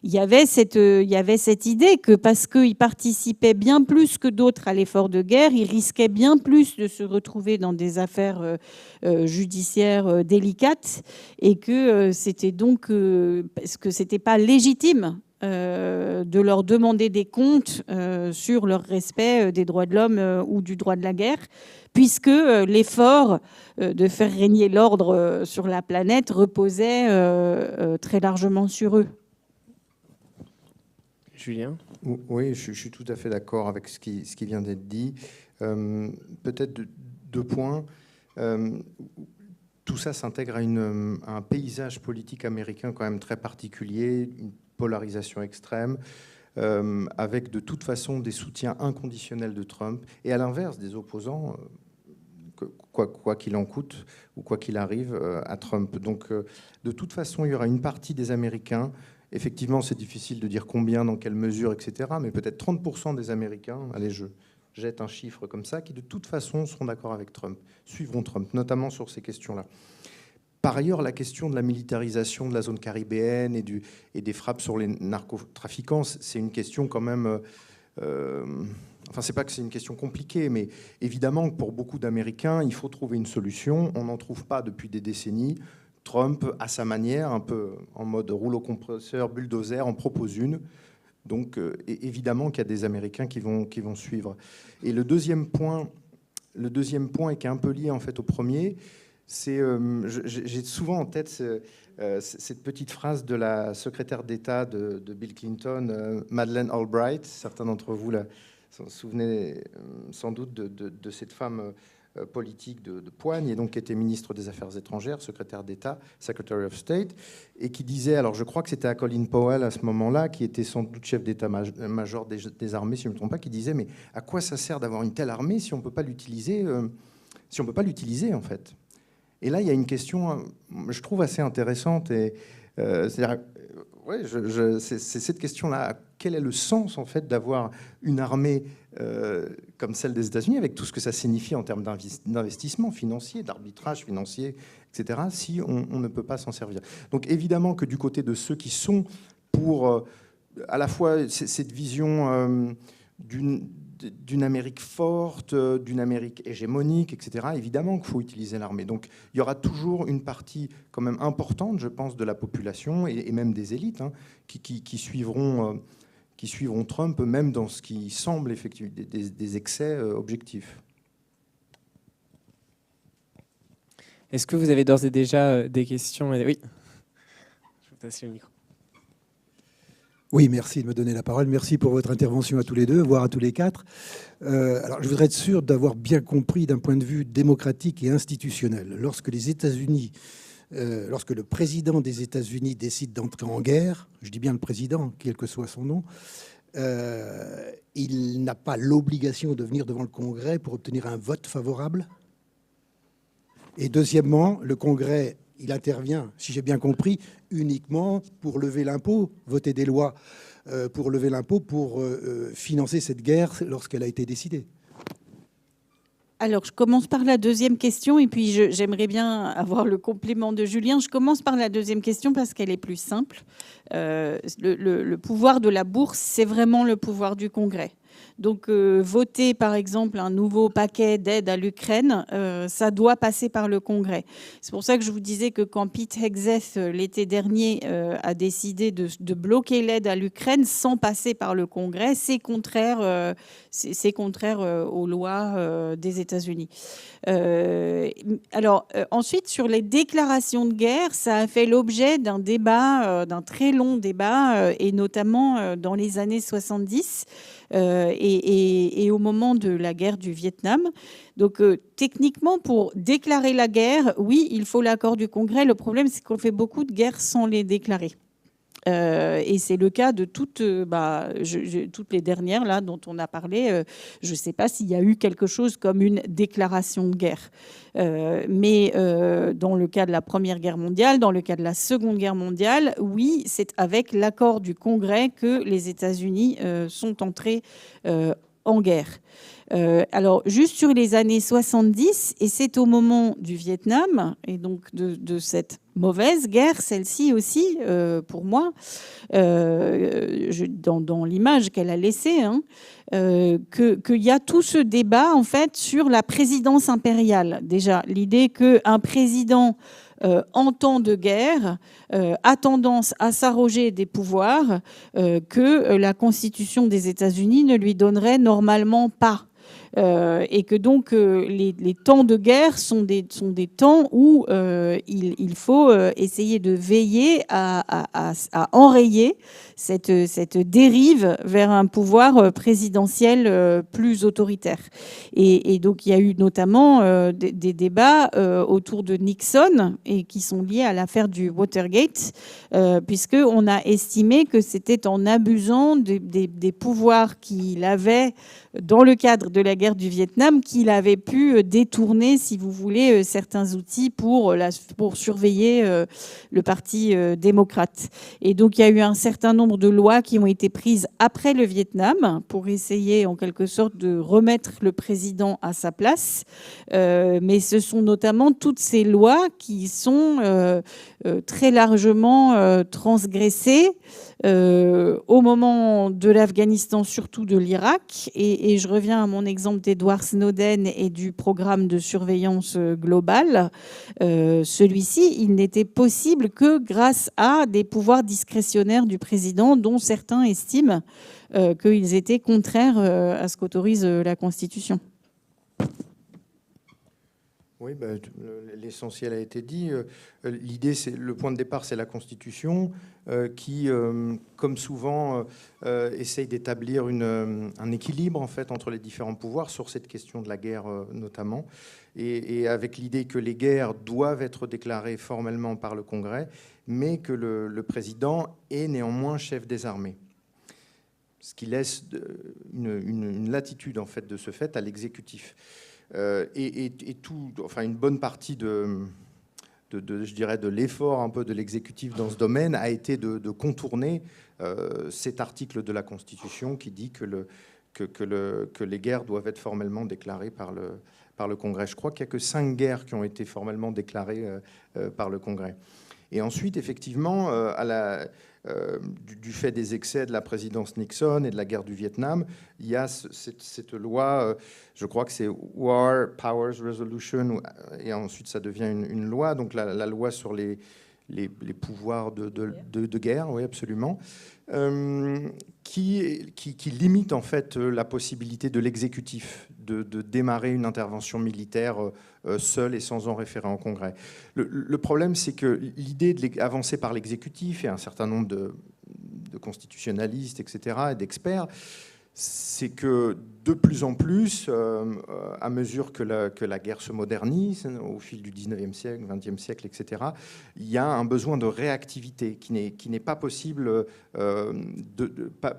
il y avait cette idée que parce qu'ils participaient bien plus que d'autres à l'effort de guerre, ils risquaient bien plus de se retrouver dans des affaires judiciaires délicates, et que c'était donc parce que c'était pas légitime de leur demander des comptes sur leur respect des droits de l'homme ou du droit de la guerre, puisque l'effort de faire régner l'ordre sur la planète reposait très largement sur eux. Julien? Oui, je suis tout à fait d'accord avec ce qui vient d'être dit. Peut-être deux points. Tout ça s'intègre à un paysage politique américain quand même très particulier, une polarisation extrême, avec de toute façon des soutiens inconditionnels de Trump, et à l'inverse des opposants, quoi qu'il en coûte ou quoi qu'il arrive à Trump. Donc de toute façon, il y aura une partie des Américains. Effectivement, c'est difficile de dire combien, dans quelle mesure, etc. Mais peut-être 30% des Américains, allez, je jette un chiffre comme ça, qui de toute façon seront d'accord avec Trump, suivront Trump, notamment sur ces questions-là. Par ailleurs, la question de la militarisation de la zone caribéenne et des frappes sur les narcotrafiquants, c'est une question quand même... enfin, c'est pas que c'est une question compliquée, mais évidemment que pour beaucoup d'Américains, il faut trouver une solution. On n'en trouve pas depuis des décennies. Trump, à sa manière, un peu en mode rouleau compresseur, bulldozer, en propose une. Donc, évidemment qu'il y a des Américains qui vont suivre. Et le deuxième point, et qui est un peu lié en fait au premier, c'est, j'ai souvent en tête cette petite phrase de la secrétaire d'État de Bill Clinton, Madeleine Albright. Certains d'entre vous se souvenez sans doute de cette femme politique de poigne, et donc qui était ministre des Affaires étrangères, secrétaire d'État, Secretary of State, et qui disait, alors je crois que c'était à Colin Powell à ce moment-là, qui était sans doute chef d'état-major des armées, si je ne me trompe pas, qui disait, mais à quoi ça sert d'avoir une telle armée si on ne peut pas l'utiliser, en fait. Et là, il y a une question, je trouve, assez intéressante. C'est-à-dire, ouais, c'est cette question-là. Quel est le sens, en fait, d'avoir une armée comme celle des États-Unis, avec tout ce que ça signifie en termes d'investissement financier, d'arbitrage financier, etc., si on ne peut pas s'en servir? Donc, évidemment que du côté de ceux qui sont pour à la fois cette vision d'une Amérique forte, d'une Amérique hégémonique, etc., évidemment qu'il faut utiliser l'armée. Donc il y aura toujours une partie quand même importante, je pense, de la population et même des élites qui suivront Trump, même dans ce qui semble effectivement des excès objectifs. Est-ce que vous avez d'ores et déjà des questions? Oui. Je vous passe le micro. Oui, merci de me donner la parole. Merci pour votre intervention à tous les deux, voire à tous les quatre. Alors, je voudrais être sûr d'avoir bien compris d'un point de vue démocratique et institutionnel. Lorsque les États-Unis, lorsque le président des États-Unis décide d'entrer en guerre, je dis bien le président, quel que soit son nom, il n'a pas l'obligation de venir devant le Congrès pour obtenir un vote favorable. Et deuxièmement, le Congrès, il intervient, si j'ai bien compris, uniquement pour lever l'impôt, voter des lois pour lever l'impôt, pour financer cette guerre lorsqu'elle a été décidée. Alors, je commence par la deuxième question et puis j'aimerais bien avoir le complément de Julien. Je commence par la deuxième question parce qu'elle est plus simple. Le pouvoir de la bourse, c'est vraiment le pouvoir du Congrès. Donc, voter, par exemple, un nouveau paquet d'aide à l'Ukraine, ça doit passer par le Congrès. C'est pour ça que je vous disais que quand Pete Hegseth, l'été dernier, a décidé de bloquer l'aide à l'Ukraine sans passer par le Congrès, c'est contraire aux lois des États-Unis. Ensuite, sur les déclarations de guerre, ça a fait l'objet d'un débat, d'un très long débat, et notamment dans les années 70. Et au moment de la guerre du Vietnam. Donc, techniquement, pour déclarer la guerre, oui, il faut l'accord du Congrès. Le problème, c'est qu'on fait beaucoup de guerres sans les déclarer. Et c'est le cas de toutes les dernières là, dont on a parlé. Je ne sais pas s'il y a eu quelque chose comme une déclaration de guerre. Mais dans le cas de la Première Guerre mondiale, dans le cas de la Seconde Guerre mondiale, oui, c'est avec l'accord du Congrès que les États-Unis sont entrés en guerre. Alors, juste sur les années 70, et c'est au moment du Vietnam, et donc de cette mauvaise guerre, celle-ci aussi, pour moi, dans l'image qu'elle a laissée, qu'il y a tout ce débat, en fait, sur la présidence impériale. Déjà, l'idée qu'un président en temps de guerre a tendance à s'arroger des pouvoirs que la Constitution des États-Unis ne lui donnerait normalement pas. Et que donc les temps de guerre sont des temps où il faut essayer de veiller à enrayer cette dérive vers un pouvoir présidentiel plus autoritaire. Et donc il y a eu notamment des débats autour de Nixon et qui sont liés à l'affaire du Watergate, puisqu'on a estimé que c'était en abusant des pouvoirs qu'il avait dans le cadre de la guerre guerre du Vietnam qu'il avait pu détourner, si vous voulez, certains outils pour surveiller le Parti démocrate. Et donc il y a eu un certain nombre de lois qui ont été prises après le Vietnam pour essayer en quelque sorte de remettre le président à sa place. Mais ce sont notamment toutes ces lois qui sont très largement transgressées au moment de l'Afghanistan, surtout de l'Irak. Et je reviens à mon exemple d'Edward Snowden et du programme de surveillance globale. Celui-ci, il n'était possible que grâce à des pouvoirs discrétionnaires du président, dont certains estiment qu'ils étaient contraires à ce qu'autorise la Constitution. Oui, l'essentiel a été dit. L'idée, le point de départ, c'est la Constitution qui, comme souvent, essaye d'établir un équilibre en fait entre les différents pouvoirs sur cette question de la guerre notamment, et avec l'idée que les guerres doivent être déclarées formellement par le Congrès, mais que le président est néanmoins chef des armées. Ce qui laisse une latitude en fait de ce fait à l'exécutif. Une bonne partie je dirais de l'effort un peu de l'exécutif dans ce domaine a été de contourner cet article de la Constitution qui dit que les guerres doivent être formellement déclarées par le Congrès. Je crois qu'il n'y a que 5 guerres qui ont été formellement déclarées par le Congrès. Et ensuite, effectivement, du fait des excès de la présidence Nixon et de la guerre du Vietnam, il y a cette loi, je crois que c'est War Powers Resolution, et ensuite ça devient une loi, donc la loi sur les pouvoirs de guerre, oui, absolument, qui limite en fait la possibilité de l'exécutif de démarrer une intervention militaire seul et sans en référer en Congrès. Le problème, c'est que l'idée avancée par l'exécutif et un certain nombre de constitutionnalistes, etc., et d'experts, c'est que de plus en plus, à mesure que la guerre se modernise, au fil du 19e siècle, 20e siècle, etc., il y a un besoin de réactivité qui n'est pas possible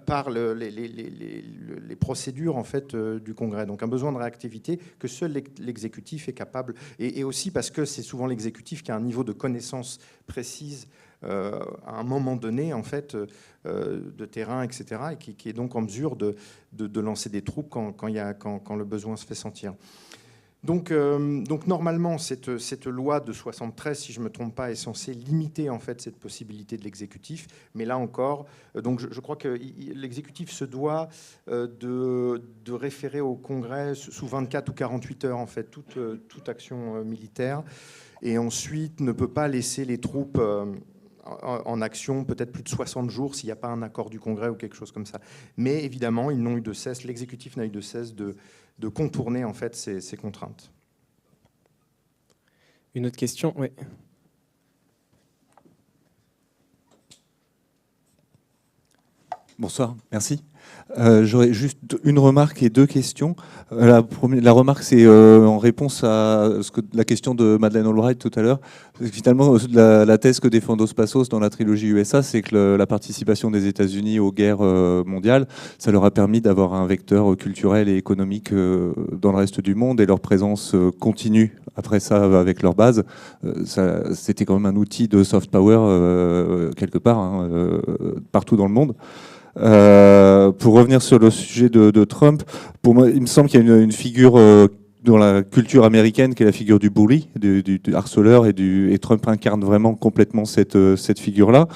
par les procédures en fait, du Congrès. Donc un besoin de réactivité que seul l'exécutif est capable, et aussi parce que c'est souvent l'exécutif qui a un niveau de connaissance précise à un moment donné, en fait, de terrain, etc., et qui est donc en mesure de lancer des troupes quand le besoin se fait sentir. Donc normalement, cette loi de 73, si je ne me trompe pas, est censée limiter en fait cette possibilité de l'exécutif. Mais là encore, donc je crois que l'exécutif se doit de référer au Congrès sous 24 ou 48 heures en fait toute action militaire, et ensuite ne peut pas laisser les troupes en action peut-être plus de 60 jours s'il n'y a pas un accord du Congrès ou quelque chose comme ça. Mais évidemment, ils n'ont eu de cesse, l'exécutif n'a eu de cesse de contourner en fait ces contraintes. Une autre question, oui. Bonsoir, merci. J'aurais juste une remarque et 2 questions. La remarque, c'est en réponse à la question de Madeleine Albright tout à l'heure. Finalement, la thèse que défend Dos Passos dans la trilogie USA, c'est que la participation des États-Unis aux guerres mondiales, ça leur a permis d'avoir un vecteur culturel et économique dans le reste du monde, et leur présence continue après ça avec leur base. C'était quand même un outil de soft power quelque part, partout dans le monde. Pour revenir sur le sujet de Trump, pour moi, il me semble qu'il y a une figure dans la culture américaine qui est la figure du bully, du harceleur, et Trump incarne vraiment complètement cette figure-là.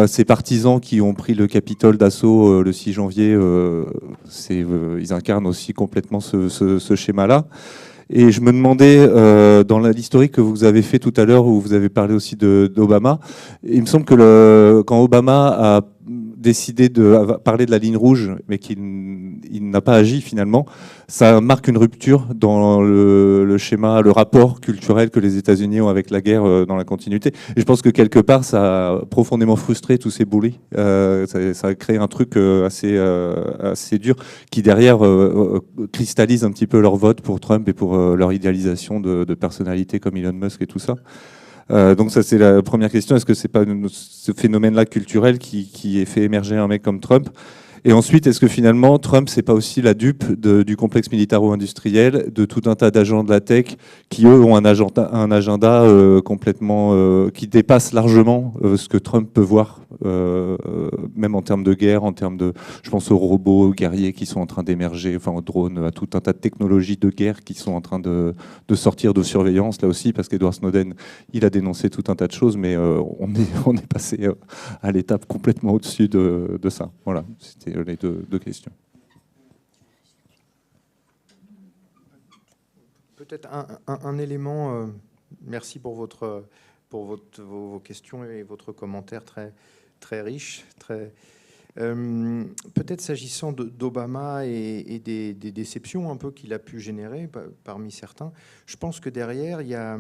Ces partisans qui ont pris le Capitole d'assaut le 6 janvier, ils incarnent aussi complètement ce schéma-là. Et je me demandais, dans l'historique que vous avez fait tout à l'heure, où vous avez parlé aussi d'Obama, il me semble que quand Obama a décidé de parler de la ligne rouge, mais qu'il n'a pas agi finalement, ça marque une rupture dans le schéma, le rapport culturel que les États-Unis ont avec la guerre dans la continuité. Et je pense que quelque part, ça a profondément frustré tous ces bullies. Ça a créé un truc assez dur qui derrière cristallise un petit peu leur vote pour Trump et pour leur idéalisation de personnalités comme Elon Musk et tout ça. Donc ça, c'est la première question. Est-ce que c'est pas ce phénomène-là culturel qui fait émerger un mec comme Trump? Et ensuite, est-ce que finalement, Trump, c'est pas aussi la dupe du complexe militaro-industriel, de tout un tas d'agents de la tech qui, eux, ont un agenda complètement qui dépasse largement ce que Trump peut voir, même en termes de guerre, en termes de, je pense aux robots guerriers qui sont en train d'émerger, enfin aux drones, à tout un tas de technologies de guerre qui sont en train de sortir de surveillance, là aussi, parce qu'Edward Snowden, il a dénoncé tout un tas de choses, mais on est passé à l'étape complètement au-dessus de ça. Voilà, c'était les deux questions. Peut-être un élément, merci pour vos questions et votre commentaire très, très riche. Peut-être s'agissant d'Obama et des déceptions un peu qu'il a pu générer parmi certains, je pense que derrière, il y a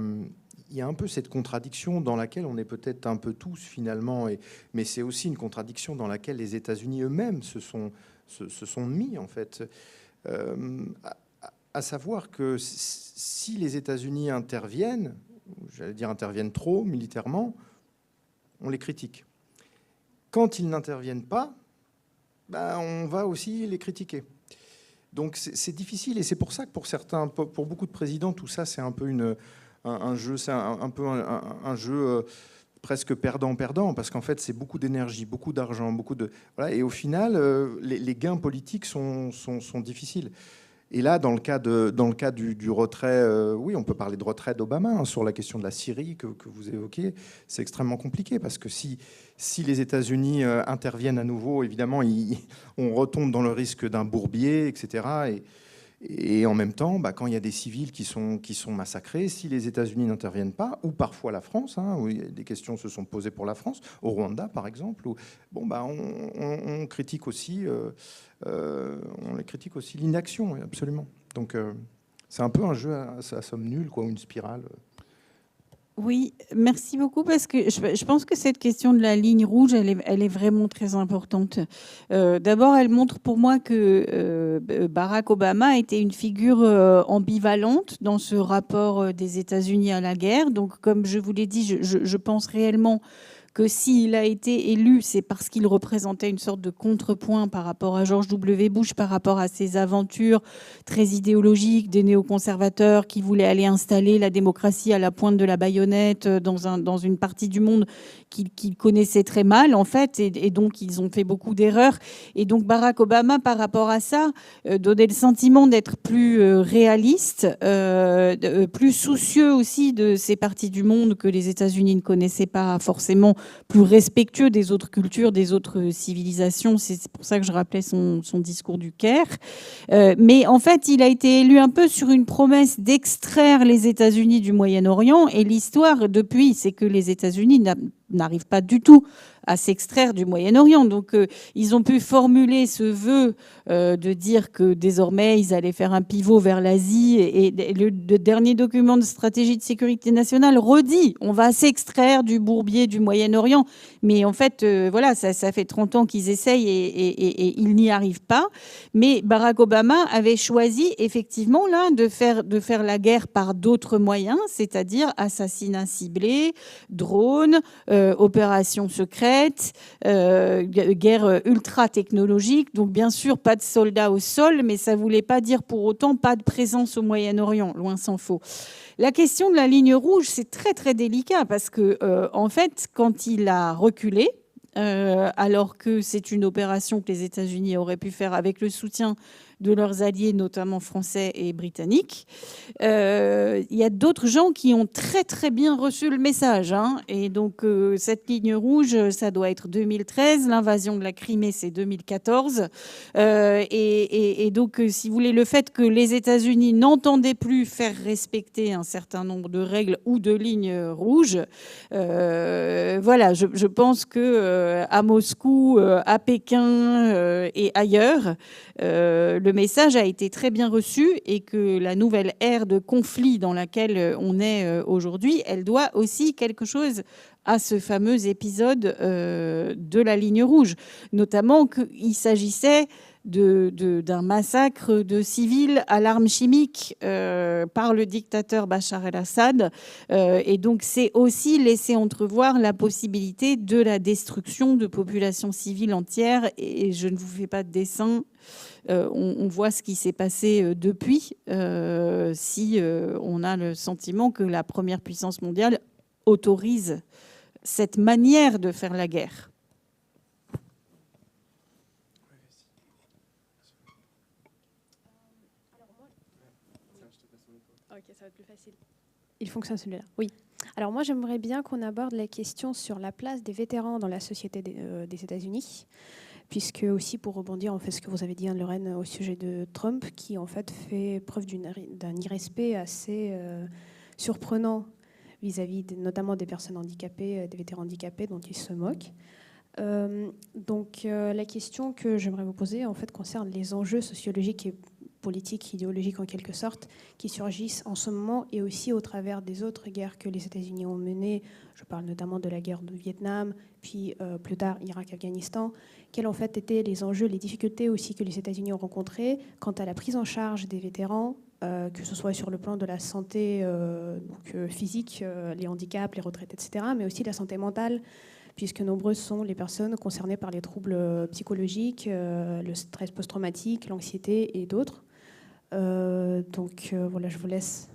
un peu cette contradiction dans laquelle on est peut-être un peu tous finalement, mais c'est aussi une contradiction dans laquelle les États-Unis eux-mêmes se sont mis en fait. À savoir que si les États-Unis interviennent, j'allais dire interviennent trop militairement, on les critique. Quand ils n'interviennent pas, on va aussi les critiquer. Donc c'est difficile, et c'est pour ça que pour beaucoup de présidents, tout ça c'est un peu un jeu, c'est un jeu presque perdant-perdant, parce qu'en fait c'est beaucoup d'énergie, beaucoup d'argent, voilà, et au final les gains politiques sont difficiles. Et là, dans le cas du retrait, oui, on peut parler de retrait d'Obama sur la question de la Syrie que vous évoquez. C'est extrêmement compliqué parce que si les États-Unis interviennent à nouveau, évidemment, on retombe dans le risque d'un bourbier, etc. Et en même temps, quand il y a des civils qui sont massacrés, si les États-Unis n'interviennent pas, ou parfois la France, où des questions se sont posées pour la France, au Rwanda par exemple, on critique aussi, l'inaction, absolument. Donc c'est un peu un jeu à somme nulle, ou une spirale. Oui, merci beaucoup, parce que je pense que cette question de la ligne rouge, elle est vraiment très importante. D'abord, elle montre pour moi que Barack Obama était une figure ambivalente dans ce rapport des États-Unis à la guerre. Donc, comme je vous l'ai dit, je pense réellement que s'il a été élu, c'est parce qu'il représentait une sorte de contrepoint par rapport à George W. Bush, par rapport à ses aventures très idéologiques des néoconservateurs qui voulaient aller installer la démocratie à la pointe de la baïonnette dans une partie du monde qu'ils connaissaient très mal, en fait, et donc ils ont fait beaucoup d'erreurs. Et donc Barack Obama, par rapport à ça, donnait le sentiment d'être plus réaliste, plus soucieux aussi de ces parties du monde que les États-Unis ne connaissaient pas forcément, plus respectueux des autres cultures, des autres civilisations. C'est pour ça que je rappelais son discours du Caire. Mais en fait, il a été élu un peu sur une promesse d'extraire les États-Unis du Moyen-Orient. Et l'histoire, depuis, c'est que les États-Unis n'arrivent pas du tout à s'extraire du Moyen-Orient. Donc, ils ont pu formuler ce vœu de dire que désormais, ils allaient faire un pivot vers l'Asie. Et le dernier document de stratégie de sécurité nationale redit on va s'extraire du bourbier du Moyen-Orient. Mais en fait, voilà, ça fait 30 ans qu'ils essayent et ils n'y arrivent pas. Mais Barack Obama avait choisi effectivement là de faire la guerre par d'autres moyens, c'est-à-dire assassinats ciblés, drones, opérations secrètes, guerre ultra technologique. Donc bien sûr, pas de soldats au sol, mais ça ne voulait pas dire pour autant pas de présence au Moyen-Orient, loin s'en faut. La question de la ligne rouge, c'est très très délicat parce que en fait, quand il a reculé, alors que c'est une opération que les États-Unis auraient pu faire avec le soutien de leurs alliés, notamment français et britanniques. Il y a d'autres gens qui ont très très bien reçu le message. Et donc cette ligne rouge, ça doit être 2013. L'invasion de la Crimée, c'est 2014. Et donc, si vous voulez, le fait que les États-Unis n'entendaient plus faire respecter un certain nombre de règles ou de lignes rouges, voilà, je pense que à Moscou, à Pékin et ailleurs, le message a été très bien reçu et que la nouvelle ère de conflit dans laquelle on est aujourd'hui, elle doit aussi quelque chose à ce fameux épisode de la ligne rouge. Notamment qu'il s'agissait d'un massacre de civils à l'arme chimique par le dictateur Bachar el-Assad. Et donc, c'est aussi laisser entrevoir la possibilité de la destruction de populations civiles entières. Et je ne vous fais pas de dessin. On voit ce qui s'est passé depuis, si on a le sentiment que la première puissance mondiale autorise cette manière de faire la guerre. Ok, ça va être plus facile. Il fonctionne celui-là. Oui. Alors moi, j'aimerais bien qu'on aborde la question sur la place des vétérans dans la société des États-Unis, puisque aussi pour rebondir en fait ce que vous avez dit Anne-Lorraine au sujet de Trump, qui en fait fait preuve d'un irrespect assez surprenant vis-à-vis notamment des personnes handicapées, des vétérans handicapés dont il se moque. Donc la question que j'aimerais vous poser en fait concerne les enjeux sociologiques et politiques, idéologiques en quelque sorte, qui surgissent en ce moment et aussi au travers des autres guerres que les États-Unis ont menées. Je parle notamment de la guerre du Vietnam, puis plus tard Irak-Afghanistan. Quels en fait étaient les enjeux, les difficultés aussi que les États-Unis ont rencontrées quant à la prise en charge des vétérans, que ce soit sur le plan de la santé physique, les handicaps, les retraites, etc., mais aussi la santé mentale, puisque nombreuses sont les personnes concernées par les troubles psychologiques, le stress post-traumatique, l'anxiété et d'autres. Voilà, je vous laisse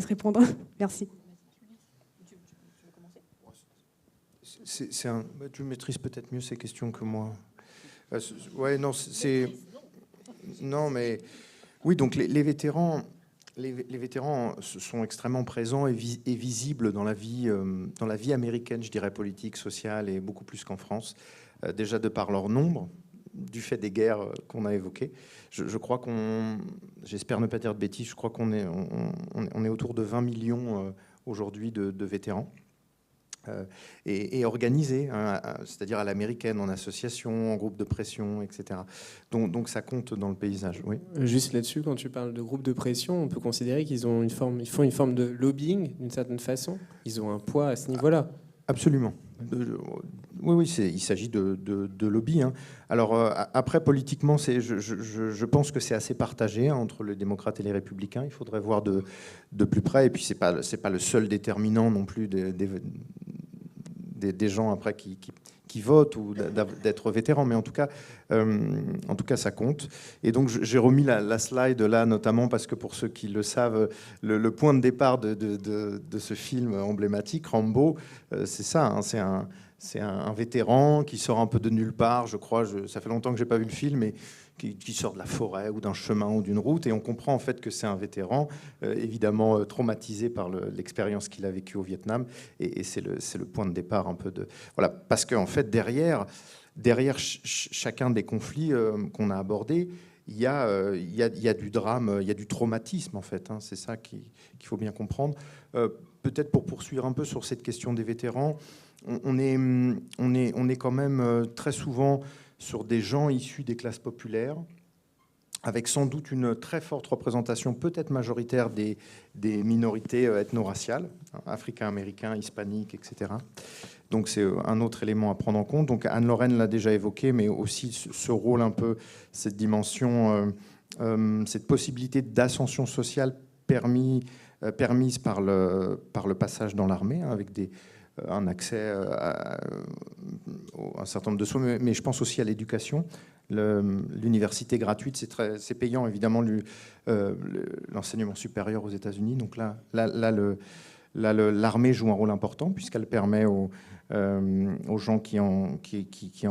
répondre. Merci. Tu maîtrises peut-être mieux ces questions que moi. Ouais, non, non, mais oui, donc les vétérans. Les vétérans sont extrêmement présents et visibles dans la vie américaine, je dirais, politique, sociale, et beaucoup plus qu'en France. Déjà de par leur nombre, du fait des guerres qu'on a évoquées. Je crois j'espère ne pas dire de bêtises, je crois qu'on est autour de 20 millions aujourd'hui de vétérans. Et organisés, hein, c'est-à-dire à l'américaine, en association, en groupe de pression, etc. Donc ça compte dans le paysage. Oui. Juste là-dessus, quand tu parles de groupe de pression, on peut considérer qu'ils font une forme de lobbying d'une certaine façon. Ils ont un poids à ce niveau-là. Absolument. Oui, il s'agit de lobby. Hein. Alors après, politiquement, je pense que c'est assez partagé hein, entre les démocrates et les républicains. Il faudrait voir de plus près. Et puis c'est pas le seul déterminant non plus des gens après qui votent ou d'être vétérans, mais en tout cas, ça compte. Et donc, j'ai remis la slide là, notamment parce que pour ceux qui le savent, le point de départ de ce film emblématique, Rambo, c'est ça, hein, c'est un vétéran qui sort un peu de nulle part, je crois, ça fait longtemps que j'ai pas vu le film, mais qui sort de la forêt ou d'un chemin ou d'une route, et on comprend en fait que c'est un vétéran, évidemment traumatisé par l'expérience qu'il a vécue au Vietnam, et c'est le point de départ un peu de... Voilà, parce qu'en fait, derrière chacun des conflits qu'on a abordés, il y a du drame, il y a du traumatisme, en fait, hein, c'est ça qu'il faut bien comprendre. Peut-être pour poursuivre un peu sur cette question des vétérans, on est quand même très souvent sur des gens issus des classes populaires, avec sans doute une très forte représentation, peut-être majoritaire, des minorités ethno-raciales, africains-américains, hispaniques, etc. Donc c'est un autre élément à prendre en compte. Donc Anne-Lorraine l'a déjà évoqué, mais aussi ce rôle un peu, cette dimension, cette possibilité d'ascension sociale permise par le passage dans l'armée, hein, avec un accès à un certain nombre de soins, mais je pense aussi à l'éducation. L'université gratuite, c'est payant, évidemment, l'enseignement supérieur aux États-Unis. Donc là, l'armée joue un rôle important, puisqu'elle permet aux gens qui en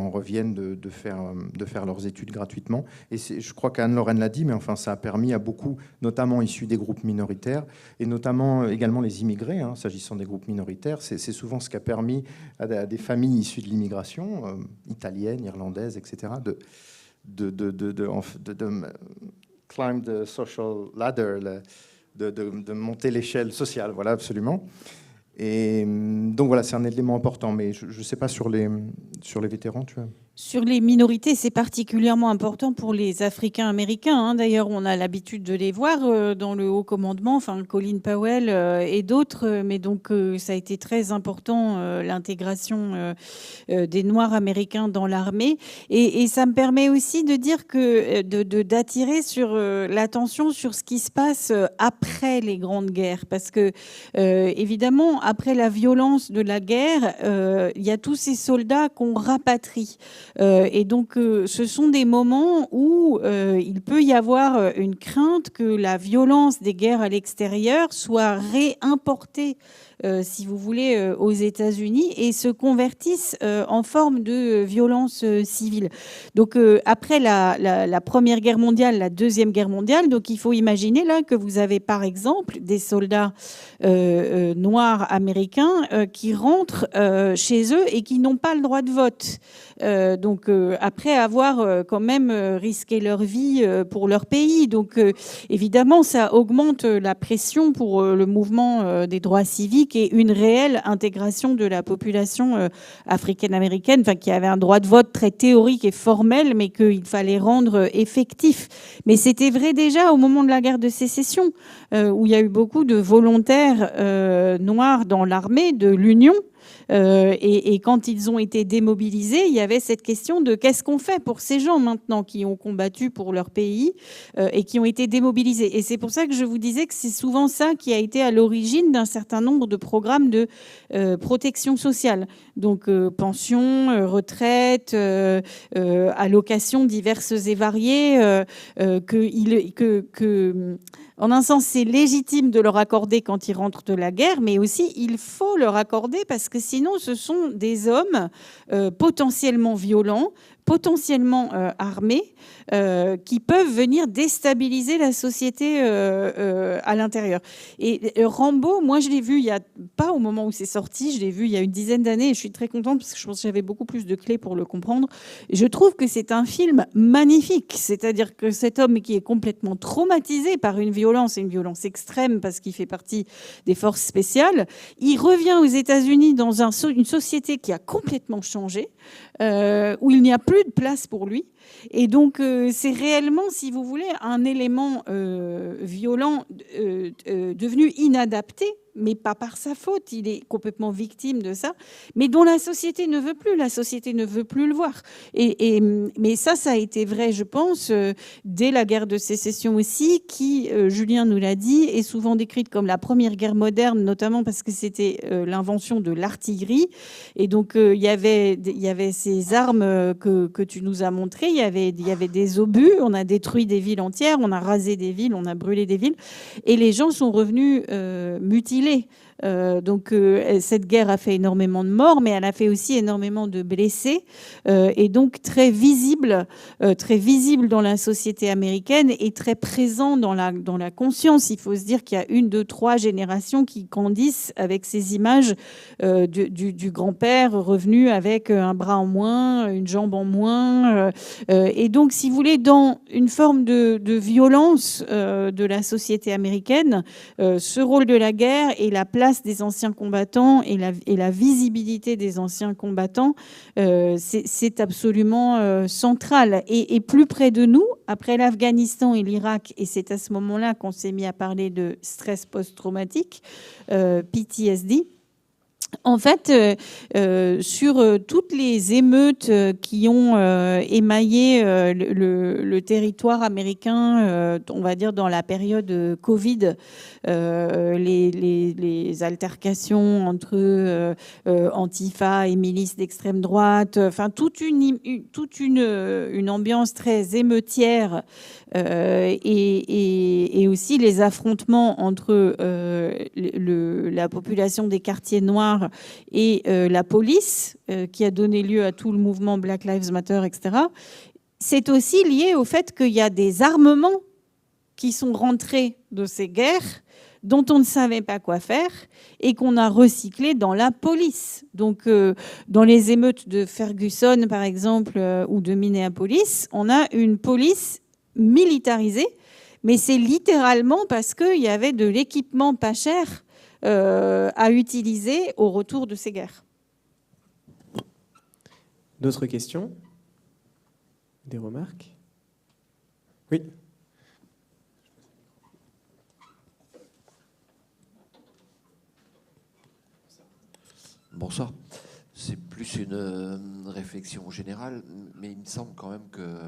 reviennent de faire leurs études gratuitement. Et je crois qu'Anne-Lorraine l'a dit, mais enfin, ça a permis à beaucoup, notamment issus des groupes minoritaires, et notamment également les immigrés, hein, s'agissant des groupes minoritaires, c'est souvent ce qui a permis à des familles issues de l'immigration, italienne, irlandaise, etc., de climb the social ladder, de monter l'échelle sociale, voilà, absolument. Et Donc voilà, c'est un élément important, mais je ne sais pas sur les vétérans, tu vois. Sur les minorités, c'est particulièrement important pour les Africains-Américains, hein. D'ailleurs, on a l'habitude de les voir dans le haut commandement, enfin Colin Powell et d'autres. Mais donc, ça a été très important, l'intégration des Noirs américains dans l'armée. Et ça me permet aussi de dire que d'attirer sur l'attention sur ce qui se passe après les grandes guerres. Parce que, évidemment, après la violence de la guerre, il y a tous ces soldats qu'on rapatrie. Et donc, ce sont des moments où il peut y avoir une crainte que la violence des guerres à l'extérieur soit réimportée, si vous voulez, aux États-Unis et se convertisse en forme de violence civile. Donc, après la Première Guerre mondiale, la Deuxième Guerre mondiale, donc il faut imaginer là que vous avez par exemple des soldats noirs américains qui rentrent chez eux et qui n'ont pas le droit de vote. Donc après avoir quand même risqué leur vie pour leur pays. Donc évidemment, ça augmente la pression pour le mouvement des droits civiques et une réelle intégration de la population africaine-américaine, enfin, qui avait un droit de vote très théorique et formel, mais qu'il fallait rendre effectif. Mais c'était vrai déjà au moment de la guerre de sécession, où il y a eu beaucoup de volontaires noirs dans l'armée de l'Union. Et quand ils ont été démobilisés, il y avait cette question de qu'est-ce qu'on fait pour ces gens maintenant qui ont combattu pour leur pays et qui ont été démobilisés. Et c'est pour ça que je vous disais que c'est souvent ça qui a été à l'origine d'un certain nombre de programmes de protection sociale. Donc pension, retraite, allocations diverses et variées, en un sens, c'est légitime de leur accorder quand ils rentrent de la guerre, mais aussi il faut leur accorder parce que sinon ce sont des hommes potentiellement violents, potentiellement armés, qui peuvent venir déstabiliser la société à l'intérieur. Et Rambo, moi je l'ai vu, pas au moment où c'est sorti, je l'ai vu il y a une dizaine d'années et je suis très contente parce que je pense que j'avais beaucoup plus de clés pour le comprendre. Et je trouve que c'est un film magnifique, c'est-à-dire que cet homme qui est complètement traumatisé par une violence, et une violence extrême parce qu'il fait partie des forces spéciales, il revient aux États-Unis dans une société qui a complètement changé, où il n'y a plus de place pour lui. Et donc, c'est réellement, si vous voulez, un élément violent devenu inadapté, mais pas par sa faute. Il est complètement victime de ça, mais dont la société ne veut plus. La société ne veut plus le voir. Mais ça a été vrai, je pense, dès la guerre de sécession aussi, qui, Julien nous l'a dit, est souvent décrite comme la première guerre moderne, notamment parce que c'était l'invention de l'artillerie. Et donc, il y avait ces armes que tu nous as montrées. Il y avait des obus. On a détruit des villes entières. On a rasé des villes. On a brûlé des villes. Et les gens sont revenus mutilés. Donc cette guerre a fait énormément de morts, mais elle a fait aussi énormément de blessés, et donc très visible dans la société américaine et très présent dans la conscience. Il faut se dire qu'il y a 1, 2, 3 générations qui grandissent avec ces images du grand-père revenu avec un bras en moins, une jambe en moins, et donc si vous voulez, dans une forme de violence de la société américaine, ce rôle de la guerre et la place des anciens combattants et la visibilité des anciens combattants, c'est absolument central. Et plus près de nous, après l'Afghanistan et l'Irak, et c'est à ce moment-là qu'on s'est mis à parler de stress post-traumatique, PTSD. En fait, sur toutes les émeutes qui ont émaillé le territoire américain, on va dire dans la période Covid, les altercations entre Antifa et milices d'extrême droite, enfin toute une ambiance très émeutière, et aussi les affrontements entre la population des quartiers noirs et la police, qui a donné lieu à tout le mouvement Black Lives Matter, etc. C'est aussi lié au fait qu'il y a des armements qui sont rentrés de ces guerres dont on ne savait pas quoi faire et qu'on a recyclé dans la police. Donc, dans les émeutes de Ferguson, par exemple, ou de Minneapolis, on a une police militarisée, mais c'est littéralement parce qu'il y avait de l'équipement pas cher à utiliser au retour de ces guerres. D'autres questions? Des remarques? Oui. Bonsoir. C'est plus une réflexion générale, mais il me semble quand même que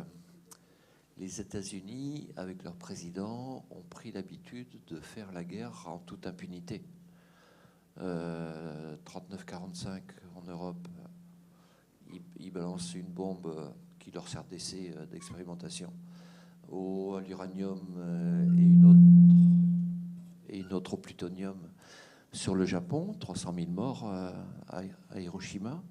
les États-Unis, avec leur président, ont pris l'habitude de faire la guerre en toute impunité. 39-45 en Europe, ils balancent une bombe qui leur sert d'essai d'expérimentation à l'uranium et une autre au plutonium sur le Japon, 300 000 morts à Hiroshima.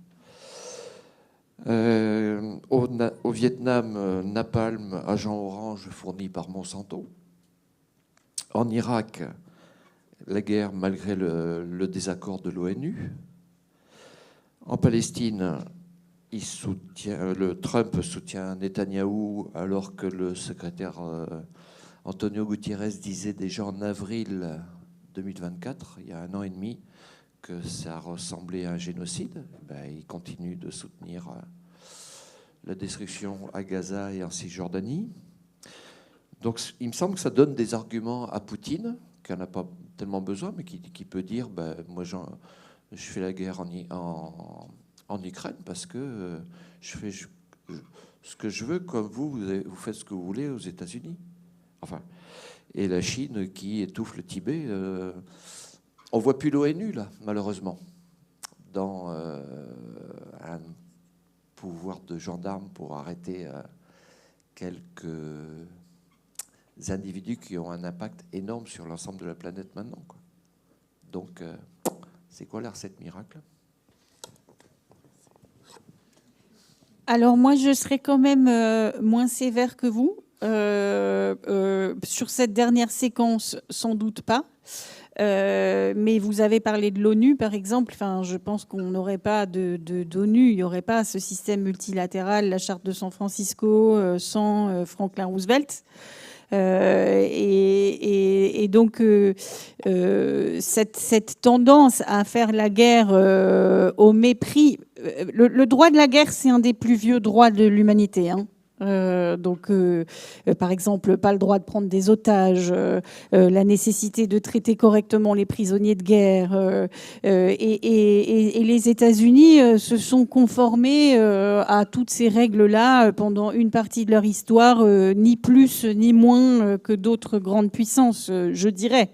Au Vietnam, napalm, agent orange fourni par Monsanto. En Irak, la guerre malgré le désaccord de l'ONU. En Palestine, Trump soutient Netanyahou alors que le secrétaire Antonio Guterres disait déjà en avril 2024, il y a 1 an et demi, que ça ressemblait à un génocide. Il continue de soutenir la destruction à Gaza et en Cisjordanie. Donc il me semble que ça donne des arguments à Poutine, qui n'en a pas tellement besoin, mais qui peut dire moi je fais la guerre en Ukraine parce que je fais ce que je veux, comme vous faites ce que vous voulez aux États-Unis. Enfin, et la Chine qui étouffe le Tibet. On ne voit plus l'ONU, là, malheureusement, dans un pouvoir de gendarme pour arrêter quelques individus qui ont un impact énorme sur l'ensemble de la planète maintenant, quoi. Donc, c'est quoi la recette miracle? Alors moi, je serais quand même moins sévère que vous. Sur cette dernière séquence, sans doute pas. Mais vous avez parlé de l'ONU, par exemple. Enfin, je pense qu'on n'aurait pas d'ONU, il n'y aurait pas ce système multilatéral, la charte de San Francisco, sans Franklin Roosevelt. Et donc, cette tendance à faire la guerre au mépris... Le droit de la guerre, c'est un des plus vieux droits de l'humanité, hein. Par exemple, pas le droit de prendre des otages, la nécessité de traiter correctement les prisonniers de guerre. Et les États-Unis se sont conformés à toutes ces règles-là pendant une partie de leur histoire, ni plus ni moins que d'autres grandes puissances, je dirais.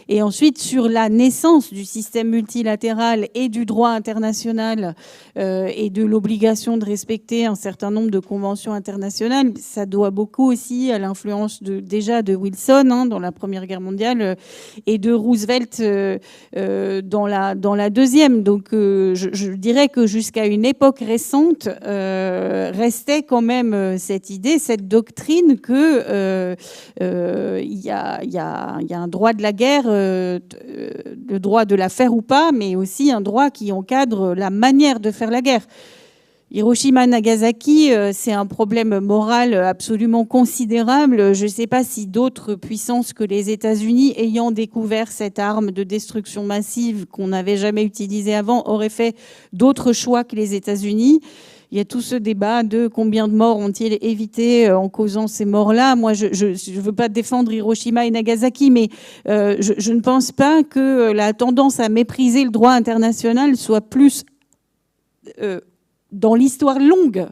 Et ensuite, sur la naissance du système multilatéral et du droit international et de l'obligation de respecter un certain nombre de conventions internationales, ça doit beaucoup aussi à l'influence déjà de Wilson, hein, dans la Première Guerre mondiale et de Roosevelt dans la Deuxième. Donc je dirais que jusqu'à une époque récente, restait quand même cette idée, cette doctrine que y a un droit de la guerre, le droit de la faire ou pas, mais aussi un droit qui encadre la manière de faire la guerre. Hiroshima, Nagasaki, c'est un problème moral absolument considérable. Je ne sais pas si d'autres puissances que les États-Unis, ayant découvert cette arme de destruction massive qu'on n'avait jamais utilisée avant, auraient fait d'autres choix que les États-Unis. Il y a tout ce débat de combien de morts ont-ils évité en causant ces morts-là. Moi, je ne veux pas défendre Hiroshima et Nagasaki, mais je ne pense pas que la tendance à mépriser le droit international soit plus, dans l'histoire longue,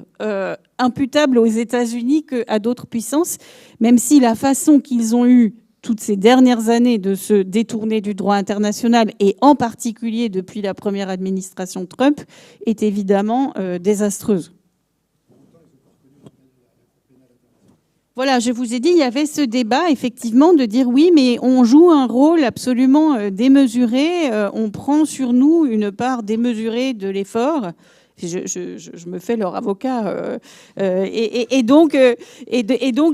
imputable aux États-Unis qu'à d'autres puissances, même si la façon qu'ils ont eue toutes ces dernières années de se détourner du droit international, et en particulier depuis la première administration Trump, est évidemment désastreuse. Voilà, je vous ai dit, il y avait ce débat, effectivement, de dire oui, mais on joue un rôle absolument démesuré, on prend sur nous une part démesurée de l'effort. Je me fais leur avocat. Et donc,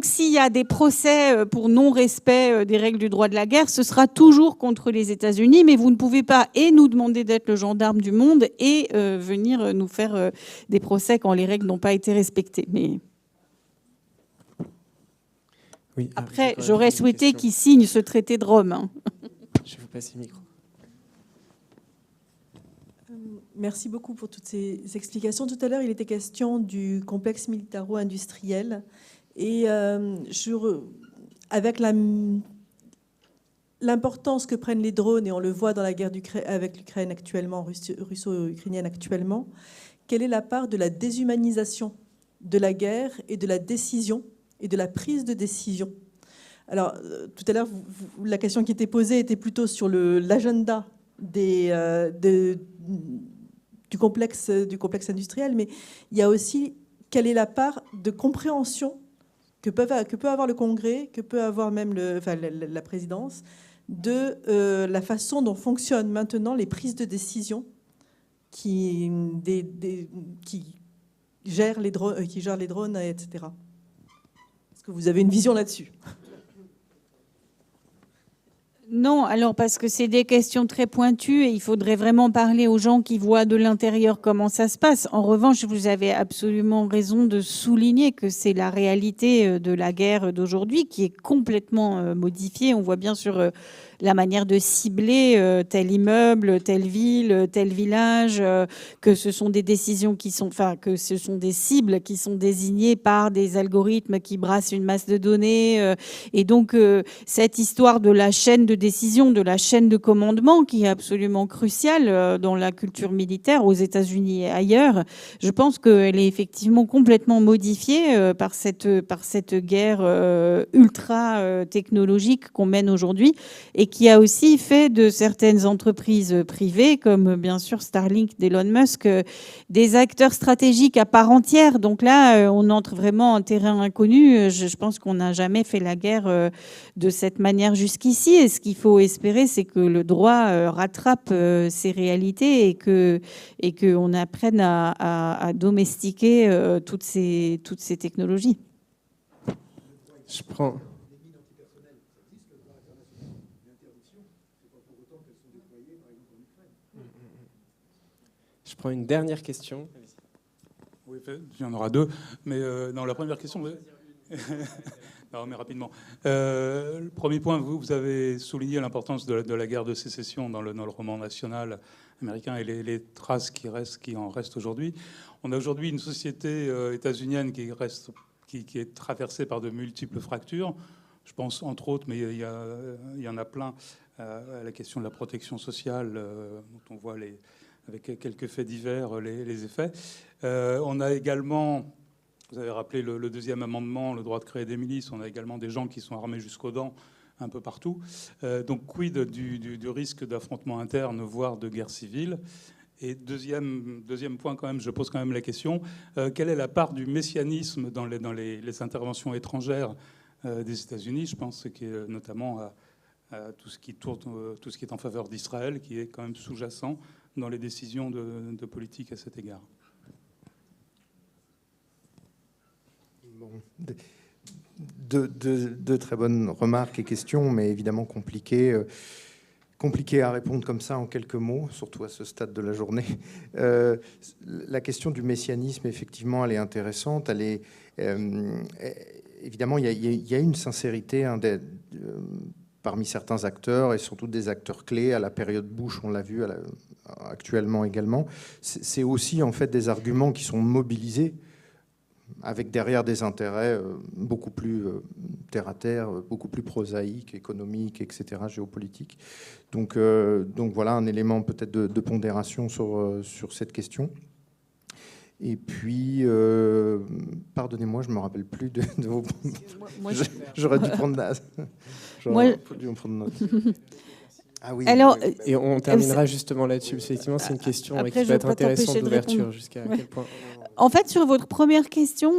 s'il y a des procès pour non-respect des règles du droit de la guerre, ce sera toujours contre les États-Unis, mais vous ne pouvez pas et nous demander d'être le gendarme du monde et venir nous faire des procès quand les règles n'ont pas été respectées. Mais... Oui, après, j'aurais souhaité qu'ils signent ce traité de Rome. Hein. Je vais vous passer le micro. Merci beaucoup pour toutes ces explications. Tout à l'heure, il était question du complexe militaro-industriel. Et avec l'importance que prennent les drones, et on le voit dans la guerre avec l'Ukraine actuellement, russo-ukrainienne actuellement, quelle est la part de la déshumanisation de la guerre et de la décision et de la prise de décision? Alors, tout à l'heure, la question qui était posée était plutôt sur l'agenda du complexe industriel, mais il y a aussi quelle est la part de compréhension que peut avoir le Congrès, que peut avoir même la présidence, de la façon dont fonctionnent maintenant les prises de décision qui gèrent les drones, etc. Est-ce que vous avez une vision là-dessus ? Non, alors parce que c'est des questions très pointues et il faudrait vraiment parler aux gens qui voient de l'intérieur comment ça se passe. En revanche, vous avez absolument raison de souligner que c'est la réalité de la guerre d'aujourd'hui qui est complètement modifiée. On voit bien sur la manière de cibler tel immeuble, telle ville, tel village, que ce sont des décisions que ce sont des cibles qui sont désignées par des algorithmes qui brassent une masse de données. Et donc, cette histoire de la chaîne de décision, de la chaîne de commandement qui est absolument cruciale dans la culture militaire aux États-Unis et ailleurs, je pense qu'elle est effectivement complètement modifiée par cette guerre ultra technologique qu'on mène aujourd'hui et qui a aussi fait de certaines entreprises privées, comme bien sûr Starlink d'Elon Musk, des acteurs stratégiques à part entière. Donc là, on entre vraiment en terrain inconnu. Je pense qu'on n'a jamais fait la guerre de cette manière jusqu'ici. Et ce qu'il faut espérer, c'est que le droit rattrape ces réalités et qu'on apprenne à domestiquer toutes ces technologies. Je prends... Je prends une dernière question. Oui, il y en aura deux. Mais dans la première question... Non, mais rapidement. Le premier point, vous avez souligné l'importance de la guerre de sécession dans le roman national américain et les traces qui en restent aujourd'hui. On a aujourd'hui une société états-unienne qui est traversée par de multiples fractures. Je pense entre autres, mais il y en a plein, à la question de la protection sociale, dont on voit avec quelques faits divers les effets. On a également... Vous avez rappelé le deuxième amendement, le droit de créer des milices. On a également des gens qui sont armés jusqu'aux dents un peu partout. Donc, quid du risque d'affrontement interne, voire de guerre civile? Et deuxième point, quand même, je pose quand même la question, quelle est la part du messianisme dans les interventions étrangères des États-Unis? Je pense notamment à tout ce qui est en faveur d'Israël, qui est quand même sous-jacent dans les décisions de politique à cet égard. Bon, deux très bonnes remarques et questions, mais évidemment compliquées à répondre comme ça en quelques mots, surtout à ce stade de la journée. La question du messianisme, effectivement, elle est intéressante. Évidemment, il y a une sincérité parmi certains acteurs, et surtout des acteurs clés à la période Bush, on l'a vu actuellement également. C'est aussi en fait des arguments qui sont mobilisés avec derrière des intérêts beaucoup plus terre-à-terre, beaucoup plus prosaïques, économiques, etc., géopolitiques. Donc voilà un élément peut-être de pondération sur cette question. Et puis, pardonnez-moi, je ne me rappelle plus de vos... J'aurais dû prendre note. Ah oui, alors, et on terminera justement là-dessus. Effectivement, c'est une question qui peut être intéressante d'ouverture. Jusqu'à quel point... En fait, sur votre première question,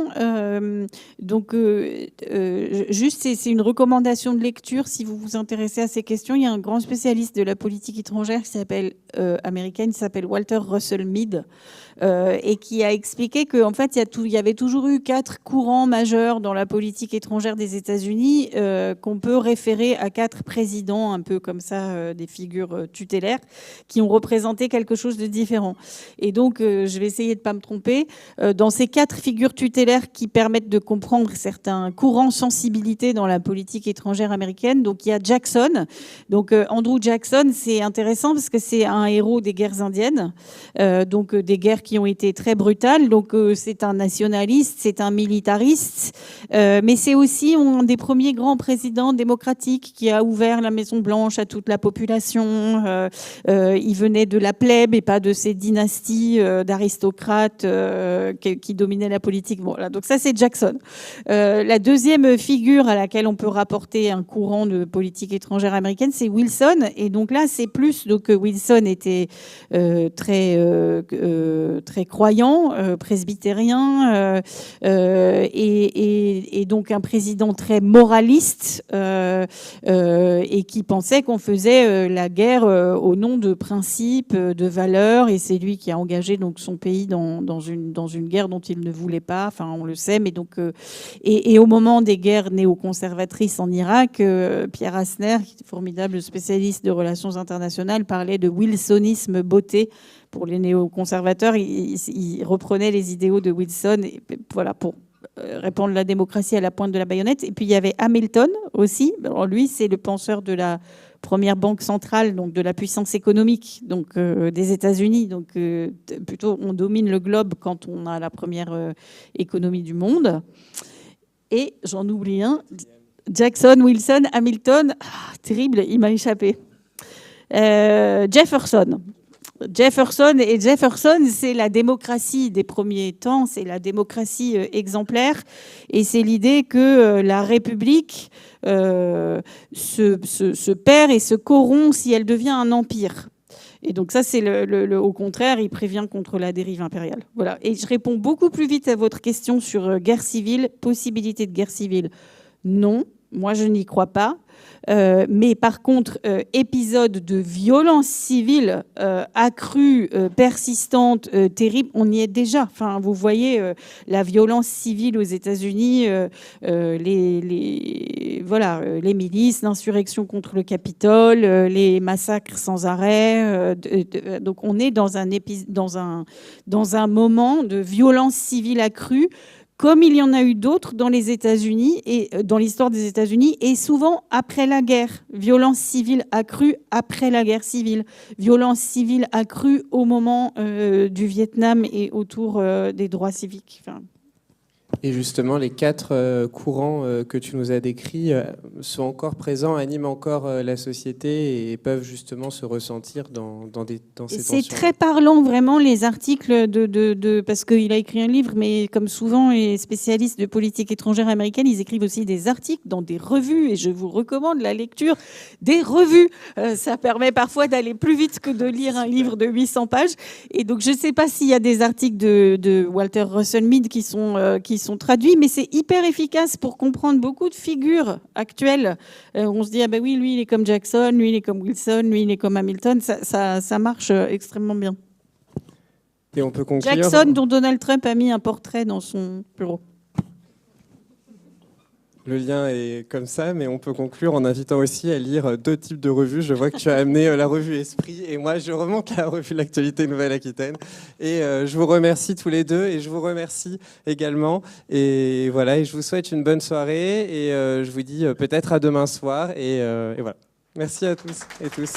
juste, c'est une recommandation de lecture si vous vous intéressez à ces questions. Il y a un grand spécialiste de la politique étrangère américaine qui s'appelle Walter Russell Mead et qui a expliqué qu'en fait, il y avait toujours eu 4 courants majeurs dans la politique étrangère des États-Unis qu'on peut référer à 4 présidents, un peu comme ça, des figures tutélaires, qui ont représenté quelque chose de différent. Et donc, je vais essayer de ne pas me tromper. dans ces 4 figures tutélaires qui permettent de comprendre certains courants sensibilités dans la politique étrangère américaine. Donc il y a Jackson. Donc Andrew Jackson, c'est intéressant parce que c'est un héros des guerres indiennes, donc des guerres qui ont été très brutales. Donc c'est un nationaliste, c'est un militariste, mais c'est aussi un des premiers grands présidents démocratiques qui a ouvert la Maison Blanche à toute la population. Il venait de la plèbe et pas de ces dynasties d'aristocrates qui dominaient la politique. Voilà, donc ça c'est Jackson. La deuxième figure à laquelle on peut rapporter un courant de politique étrangère américaine, c'est Wilson. Et donc là, c'est plus donc Wilson était très croyant, presbytérien, et donc un président très moraliste, et qui pensait qu'on faisait la guerre au nom de principes, de valeurs. Et c'est lui qui a engagé donc son pays dans une guerre dont il ne voulait pas. Enfin, on le sait. Mais donc et au moment des guerres néoconservatrices en Irak, Pierre Asner, qui est formidable spécialiste de relations internationales, parlait de wilsonisme beauté pour les néoconservateurs. Il reprenait les idéaux de Wilson, et voilà, pour répandre la démocratie à la pointe de la baïonnette. Et puis il y avait Hamilton aussi. Alors lui, c'est le penseur de la première banque centrale, donc de la puissance économique, donc des États-Unis. Donc plutôt, on domine le globe quand on a la première économie du monde. Et j'en oublie un. Jackson, Wilson, Hamilton. Terrible, il m'a échappé. Jefferson, c'est la démocratie des premiers temps, c'est la démocratie exemplaire, et c'est l'idée que la République se perd et se corrompt si elle devient un empire. Et donc ça, c'est au contraire, il prévient contre la dérive impériale. Voilà. Et je réponds beaucoup plus vite à votre question sur guerre civile, possibilité de guerre civile. Non, moi je n'y crois pas. Mais par contre, épisode de violence civile accrue, persistante, terrible, on y est déjà. Enfin, vous voyez la violence civile aux États-Unis, les milices, l'insurrection contre le Capitole, les massacres sans arrêt. Donc, on est dans un moment de violence civile accrue, comme il y en a eu d'autres dans les États-Unis et dans l'histoire des États-Unis, et souvent après la guerre. Violence civile accrue après la guerre civile. Violence civile accrue au moment du Vietnam et autour des droits civiques. Enfin, Et justement, les 4 courants que tu nous as décrits sont encore présents, animent encore la société et peuvent justement se ressentir dans ces tensions. C'est très parlant, vraiment, les articles parce qu'il a écrit un livre, mais comme souvent, les spécialistes de politique étrangère américaine, ils écrivent aussi des articles dans des revues, et je vous recommande la lecture des revues. Ça permet parfois d'aller plus vite que de lire un livre de 800 pages. Et donc, je ne sais pas s'il y a des articles de Walter Russell Mead qui sont traduits, mais c'est hyper efficace pour comprendre beaucoup de figures actuelles. On se dit, ah ben oui, lui, il est comme Jackson, lui, il est comme Wilson, lui, il est comme Hamilton. Ça marche extrêmement bien. Et on peut conclure... Jackson, dont Donald Trump a mis un portrait dans son bureau. Le lien est comme ça, mais on peut conclure en invitant aussi à lire 2 types de revues. Je vois que tu as amené la revue Esprit, et moi je remonte la revue L'Actualité Nouvelle-Aquitaine. Et je vous remercie tous les deux, et je vous remercie également. Et voilà, et je vous souhaite une bonne soirée, et je vous dis peut-être à demain soir. Et voilà. Merci à tous et tous.